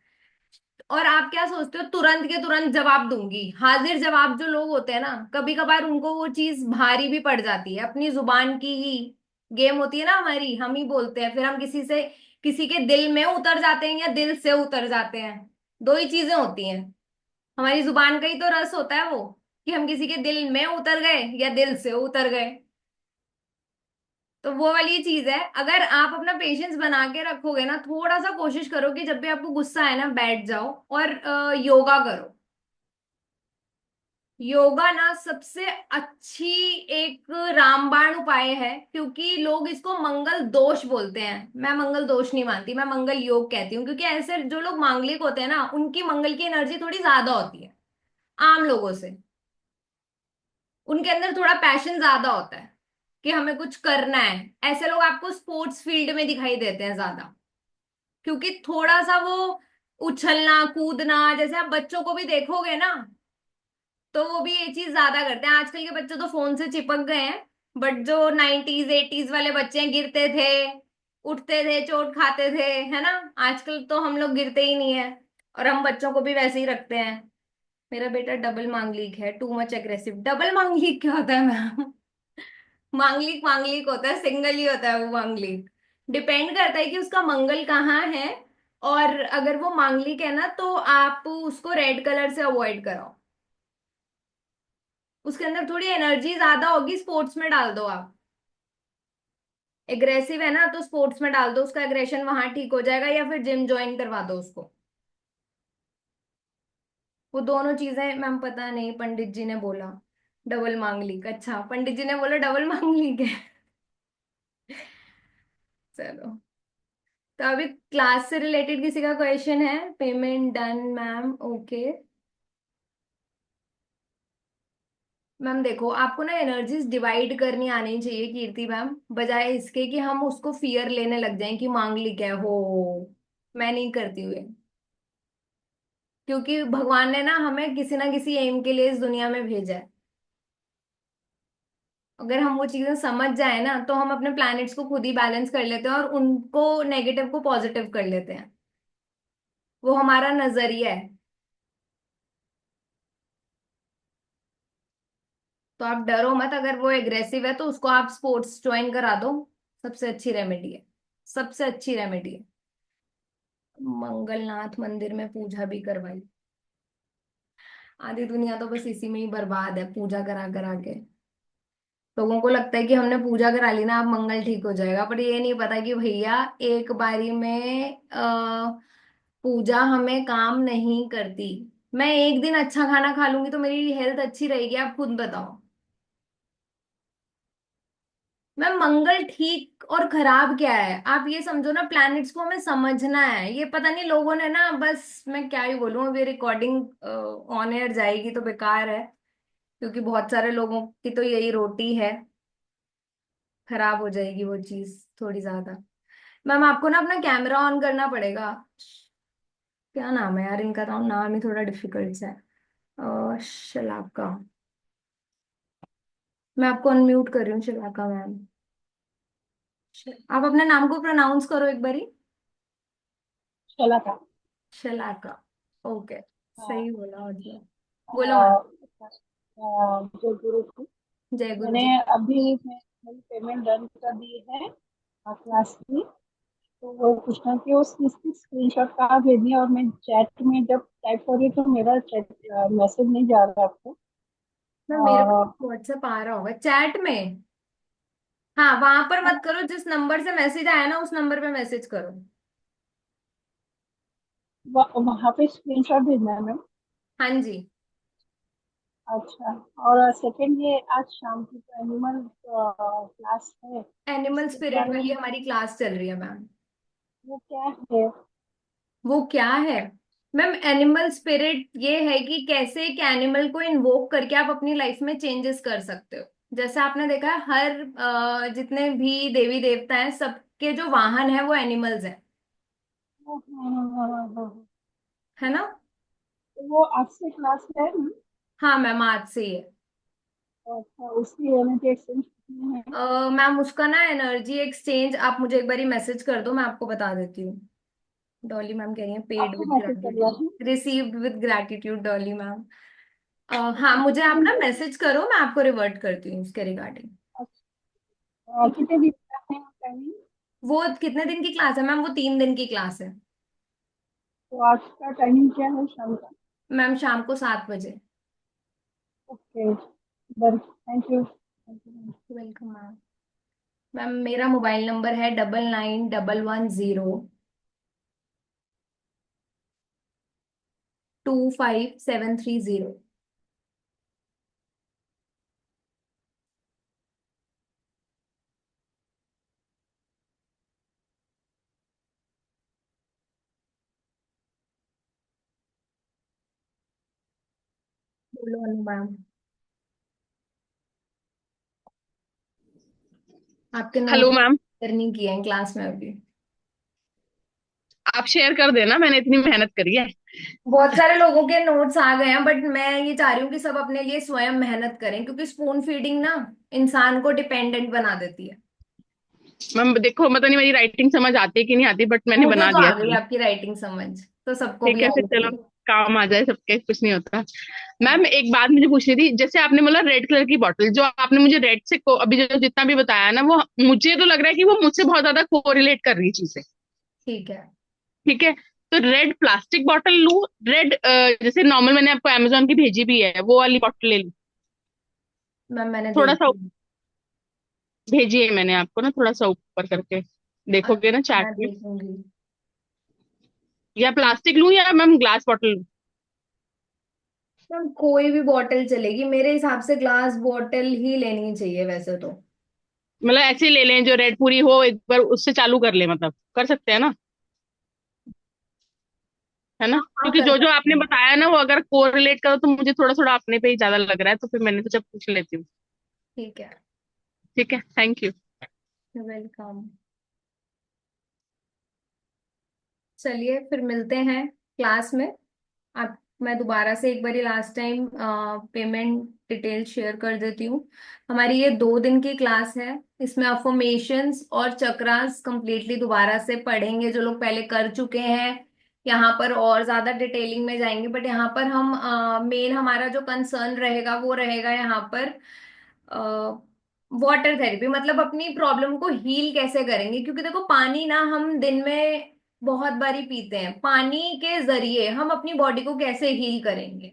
Speaker 1: और आप क्या सोचते हो, तुरंत के तुरंत जवाब दूंगी, हाजिर जवाब जो लोग होते हैं ना, कभी कभार उनको वो चीज भारी भी पड़ जाती है। अपनी जुबान की ही गेम होती है ना हमारी, हम ही बोलते हैं, फिर हम किसी से किसी के दिल में उतर जाते हैं या दिल से उतर जाते हैं। दो ही चीजें होती हैं। हमारी जुबान का ही तो रस होता है वो, कि हम किसी के दिल में उतर गए या दिल से उतर गए। तो वो वाली चीज है। अगर आप अपना पेशेंस बना के रखोगे ना, थोड़ा सा कोशिश करो कि जब भी आपको गुस्सा है ना, बैठ जाओ और योगा करो। योगा ना सबसे अच्छी एक रामबाण उपाय है, क्योंकि लोग इसको मंगल दोष बोलते हैं। मैं मंगल दोष नहीं मानती, मैं मंगल योग कहती हूँ, क्योंकि ऐसे जो लोग मांगलिक होते हैं ना, उनकी मंगल की एनर्जी थोड़ी ज्यादा होती है आम लोगों से। उनके अंदर थोड़ा पैशन ज्यादा होता है कि हमें कुछ करना है। ऐसे लोग आपको स्पोर्ट्स फील्ड में दिखाई देते हैं ज्यादा, क्योंकि थोड़ा सा वो उछलना कूदना, जैसे आप बच्चों को भी देखोगे ना, तो वो भी ये चीज ज्यादा करते हैं। आजकल के बच्चे तो फोन से चिपक गए हैं, बट जो 90s 80s वाले बच्चे हैं, गिरते थे, उठते थे, चोट खाते थे, है ना। आजकल तो हम लोग गिरते ही नहीं है, और हम बच्चों को भी वैसे ही रखते हैं। मेरा बेटा डबल मांगलिक है, टू मच एग्रेसिव। डबल मांगलिक क्या होता है मैम? मांगलिक मांगलिक होता है, सिंगल ही होता है वो मांगलिक। डिपेंड करता है कि उसका मंगल कहाँ है। और अगर वो मांगलिक है ना, तो आप उसको रेड कलर से अवॉइड कराओ। उसके अंदर थोड़ी एनर्जी ज्यादा होगी, स्पोर्ट्स में डाल दो आप। एग्रेसिव है ना, तो स्पोर्ट्स में डाल दो, उसका एग्रेशन वहां ठीक हो जाएगा, या फिर जिम ज्वाइन करवा दो उसको। वो दोनों चीजें मैम पता नहीं, पंडित जी ने बोला डबल मांगलिक। अच्छा, पंडित जी ने बोला डबल मांगलिक है। चलो, तो अभी क्लास से रिलेटेड किसी का क्वेश्चन है? Payment done ma'am, okay. Ma'am देखो, आपको ना एनर्जीज डिवाइड करनी आनी चाहिए कीर्ति मैम, बजाय इसके कि हम उसको फियर लेने लग जाएं कि मांगलिक है हो। मैं नहीं करती हुए, क्योंकि भगवान ने ना हमें किसी ना किसी एम के लिए इस दुनिया में भेजा है। अगर हम वो चीजें समझ जाए ना, तो हम अपने प्लैनेट्स को खुद ही बैलेंस कर लेते हैं, और उनको नेगेटिव को पॉजिटिव कर लेते हैं। वो हमारा नजरिया है। तो आप डरो मत, अगर वो एग्रेसिव है तो उसको आप स्पोर्ट्स ज्वाइन करा दो। सबसे अच्छी रेमेडी है, सबसे अच्छी रेमेडी है। मंगलनाथ मंदिर में पूजा भी करवाई। आधी दुनिया तो बस इसी में ही बर्बाद है, पूजा करा करा के। लोगों को लगता है कि हमने पूजा करा ली ना, अब मंगल ठीक हो जाएगा, पर ये नहीं पता कि भैया एक बारी में पूजा हमें काम नहीं करती। मैं एक दिन अच्छा खाना खा लूंगी तो मेरी हेल्थ अच्छी रहेगी? आप खुद बताओ। मैं मंगल ठीक और खराब क्या है, आप ये समझो ना, प्लैनेट्स को हमें समझना है। ये पता नहीं लोगों ने ना, बस मैं क्या ही बोलूं, अभी रिकॉर्डिंग ऑन एयर जाएगी तो बेकार है, क्योंकि बहुत सारे लोगों की तो यही रोटी है। खराब हो जाएगी वो चीज थोड़ी ज्यादा। मैम आपको ना अपना कैमरा ऑन करना पड़ेगा। क्या नाम है यार इनका? नाम ही थोड़ा डिफिकल्ट सा है। शलाका। मैं आपको अनम्यूट कर रही हूँ, शलाका मैम। आप अपने नाम को प्रोनाउंस करो एक बारी।
Speaker 4: चला था।
Speaker 1: शलाका। ओके,
Speaker 4: हाँ।
Speaker 1: सही बोला और बोलो मैम।
Speaker 4: अ, जो गुरु थी,
Speaker 1: जय गुरु
Speaker 4: मैंने
Speaker 1: जी।
Speaker 4: अभी मेरी पेमेंट डन कर दी है क्लास की। तो वो पूछना कि वो इसकी स्क्रीनशॉट कहाँ भेजनी है, और मैं चैट में जब टाइप कर रही हूँ तो मेरा चैट मैसेज नहीं जा रहा आपको।
Speaker 1: मैम मेरे
Speaker 4: अ,
Speaker 1: को व्हाट्सएप आ रहा होगा चैट में। हाँ, वहां पर मत करो, जिस नंबर से मैसेज आया ना उस नंबर पे मैसेज करो।
Speaker 4: वहाँ पे स्क्रीनशॉट भेजना है मैम।
Speaker 1: हाँ जी।
Speaker 4: अच्छा। और सेकंड, ये आज शाम की तो एनिमल क्लास है,
Speaker 1: एनिमल
Speaker 4: उसके
Speaker 1: स्पिरिट
Speaker 4: बारे
Speaker 1: वाली
Speaker 4: में
Speaker 1: हमारी क्लास चल रही है मैम।
Speaker 4: वो क्या है?
Speaker 1: वो क्या है? मैम एनिमल स्पिरिट ये है कि कैसे एक एनिमल को इन्वोक करके आप अपनी लाइफ में चेंजेस कर सकते हो। जैसे आपने देखा है, हर जितने भी देवी देवता हैं, सबके जो वाहन है वो एनिमल्स हैं।
Speaker 4: हाँ, हाँ, हाँ, हाँ, हाँ।
Speaker 1: है ना?
Speaker 4: तो वो आज से क्लास है ना?
Speaker 1: हाँ मैम, आज से ही है।
Speaker 4: अच्छा, उसकी एनर्जी एक्सचेंज कितनी है?
Speaker 1: मैम उसका ना एनर्जी एक्सचेंज आप मुझे एक बारी मैसेज कर दो, मैं आपको बता देती हूँ। डॉली मैम कह रही है पेड
Speaker 4: आपको
Speaker 1: विद
Speaker 4: मैसेज कर दिया था?
Speaker 1: Gratitude, received with gratitude Dolly ma'am. हाँ,
Speaker 4: अच्छा,
Speaker 1: मुझे
Speaker 4: कितने
Speaker 1: आप
Speaker 4: दिन
Speaker 1: ना
Speaker 4: का?
Speaker 1: मैसेज करो, मैं आपको रिवर्ट करती हूँ उसके रिगार्डिंग।
Speaker 4: अच्छा,
Speaker 1: ठीक है।
Speaker 4: कितने दिन का है टाइमिंग?
Speaker 1: वो कितने दिन की क्लास है मैम? वो 3 दिन की क्लास है।
Speaker 4: तो आज का टाइमिंग क्या है शाम का?
Speaker 1: मैम शाम को 7 बजे।
Speaker 4: Okay, done, thank you, thank you.
Speaker 1: Welcome ma'am. Ma'am मेरा मोबाइल नंबर है 9911025730। बोलो अनु मैम, आपके
Speaker 9: हेलो
Speaker 1: नोट
Speaker 9: मैम।
Speaker 1: नहीं किए हैं क्लास में अभी?
Speaker 9: आप शेयर कर देना, मैंने इतनी मेहनत करी है।
Speaker 1: बहुत सारे लोगों के नोट्स आ गए हैं, बट मैं ये चाह रही हूँ कि सब अपने लिए स्वयं मेहनत करें, क्योंकि स्पून फीडिंग ना इंसान को डिपेंडेंट बना देती है।
Speaker 9: मैम देखो, मतलब नहीं मेरी राइटिंग समझ आती है कि नहीं आती, बट मैंने
Speaker 1: मुझे
Speaker 9: बना
Speaker 1: तो
Speaker 9: दिया
Speaker 1: आ गई
Speaker 9: चलो।
Speaker 1: आपकी राइटिंग समझ, तो सबको भी
Speaker 9: ठीक है, फिर
Speaker 1: आएगी।
Speaker 9: चलो, काम आ जाए सबके, कुछ नहीं होता।
Speaker 1: हाँ।
Speaker 9: मैम एक बात मुझे पूछनी थी, जैसे आपने बोला रेड कलर की बॉटल, जो आपने मुझे रेड से अभी जो जितना भी बताया ना, वो मुझे तो लग रहा है कि वो मुझसे बहुत ज्यादा कोरिलेट कर रही है चीजें।
Speaker 1: ठीक है।
Speaker 9: ठीक है, तो रेड प्लास्टिक बॉटल लूं, रेड जैसे नॉर्मल मैंने आपको अमेजोन की भेजी भी है वो वाली बॉटल ले लूं?
Speaker 1: मैम मैंने
Speaker 9: थोड़ा
Speaker 1: देख
Speaker 9: सा
Speaker 1: ली।
Speaker 9: भेजी है मैंने आपको ना, थोड़ा सा ऊपर करके देखोगे ना
Speaker 1: मैं
Speaker 9: चैट में।
Speaker 1: देखूंगी।
Speaker 9: या प्लास्टिक लूं या मैम ग्लास बॉटल लूं?
Speaker 1: मैम कोई भी बॉटल चलेगी, मेरे हिसाब से ग्लास बॉटल ही लेनी चाहिए वैसे तो।
Speaker 9: मतलब ऐसे ले लें जो रेड पूरी हो, एक बार उससे चालू कर ले, मतलब कर सकते हैं ना, है ना?
Speaker 1: हाँ हाँ,
Speaker 9: क्योंकि
Speaker 1: कर
Speaker 9: जो जो
Speaker 1: सकते
Speaker 9: आपने
Speaker 1: हैं।
Speaker 9: बताया ना वो अगर कोरिलेट करो तो मुझे थोड़ा थोड़ा अपने पे ही ज्यादा लग रहा है, तो फिर मैंने सोचा पूछ लेती हूँ।
Speaker 1: ठीक है।
Speaker 9: ठीक है, थैंक यू।
Speaker 1: वेलकम। चलिए फिर मिलते हैं क्लास में। आप मैं दोबारा से एक बारी last time payment detail share कर देती हूँ। हमारी ये 2 दिन की क्लास है। इसमें अफर्मेशंस और चक्रास कंप्लीटली दोबारा से पढ़ेंगे, जो लोग पहले कर चुके हैं। यहाँ पर और ज्यादा डिटेलिंग में जाएंगे, बट यहाँ पर हम मेन हमारा जो कंसर्न रहेगा वो रहेगा यहाँ पर वाटर थेरेपी, मतलब अपनी प्रॉब्लम को हील कैसे करेंगे। क्योंकि देखो पानी ना हम दिन में बहुत बारी पीते हैं, पानी के जरिए हम अपनी बॉडी को कैसे हील करेंगे,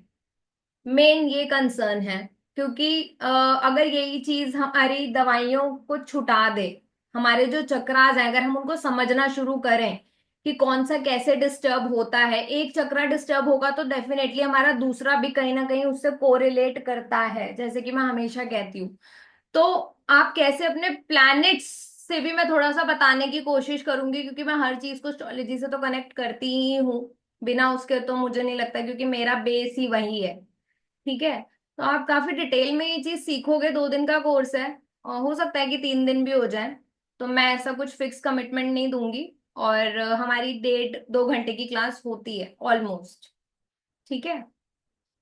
Speaker 1: मेन ये कंसर्न है। क्योंकि अगर यही चीज हमारी दवाइयों को छुटा दे, हमारे जो चक्रास हैं अगर हम उनको समझना शुरू करें कि कौन सा कैसे डिस्टर्ब होता है, एक चक्रा डिस्टर्ब होगा तो डेफिनेटली हमारा दूसरा भी कहीं ना कहीं उससे कोरिलेट करता है, जैसे कि मैं हमेशा कहती हूँ। तो आप कैसे अपने प्लैनेट्स से भी मैं थोड़ा सा बताने की कोशिश करूंगी, क्योंकि मैं हर चीज को एस्ट्रोलॉजी से तो कनेक्ट करती ही हूँ। बिना उसके तो मुझे नहीं लगता, क्योंकि मेरा बेस ही वही है। ठीक है। तो आप काफी डिटेल में ये चीज सीखोगे, 2 दिन का कोर्स है और हो सकता है कि 3 दिन भी हो जाए। तो मैं ऐसा कुछ फिक्स कमिटमेंट नहीं दूंगी। और हमारी 1.5-2 घंटे की क्लास होती है ऑलमोस्ट। ठीक है।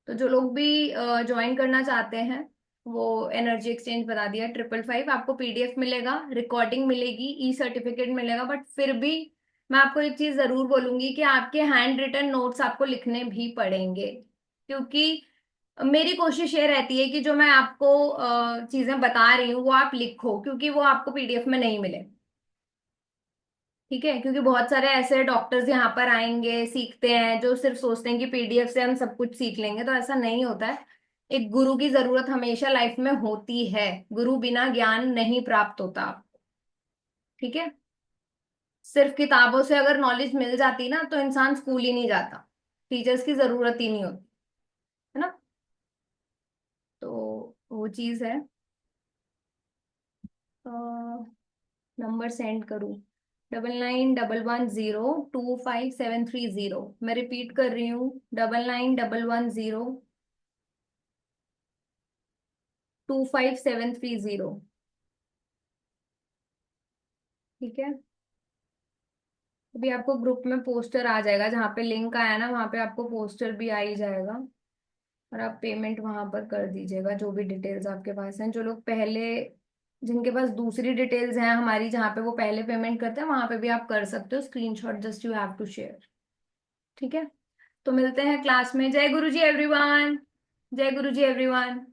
Speaker 1: तो जो लोग भी ज्वाइन करना चाहते हैं, वो एनर्जी एक्सचेंज बता दिया 555, आपको पीडीएफ मिलेगा, रिकॉर्डिंग मिलेगी, ई सर्टिफिकेट मिलेगा। बट फिर भी मैं आपको एक चीज जरूर बोलूंगी कि आपके हैंड रिटन नोट्स आपको लिखने भी पड़ेंगे। क्योंकि मेरी कोशिश ये रहती है कि जो मैं आपको चीजें बता रही हूँ वो आप लिखो, क्योंकि वो आपको पीडीएफ में नहीं मिले। ठीक है। क्योंकि बहुत सारे ऐसे डॉक्टर्स यहाँ पर आएंगे, सीखते हैं, जो सिर्फ सोचते हैं कि पीडीएफ से हम सब कुछ सीख लेंगे, तो ऐसा नहीं होता है। एक गुरु की जरूरत हमेशा लाइफ में होती है। गुरु बिना ज्ञान नहीं प्राप्त होता। ठीक है। सिर्फ किताबों से अगर नॉलेज मिल जाती ना तो इंसान स्कूल ही नहीं जाता, टीचर्स की जरूरत ही नहीं होती, है ना। तो वो चीज है। नंबर सेंड करूँ? 9911025730। मैं रिपीट कर रही हूँ, 9911025730। ठीक है। अभी आपको ग्रुप में पोस्टर आ जाएगा, जहाँ पे लिंक आया ना वहाँ पे आपको पोस्टर भी आ ही जाएगा। और आप पेमेंट वहां पर कर दीजिएगा, जो भी डिटेल्स आपके पास हैं। जो लोग पहले, जिनके पास दूसरी डिटेल्स हैं हमारी, जहाँ पे वो पहले पेमेंट करते हैं, वहां पे भी आप कर सकते हो screenshot, just you have to share. ठीक है। तो मिलते हैं क्लास में। जय गुरु जी एवरीवन। जय गुरु जी एवरीवन।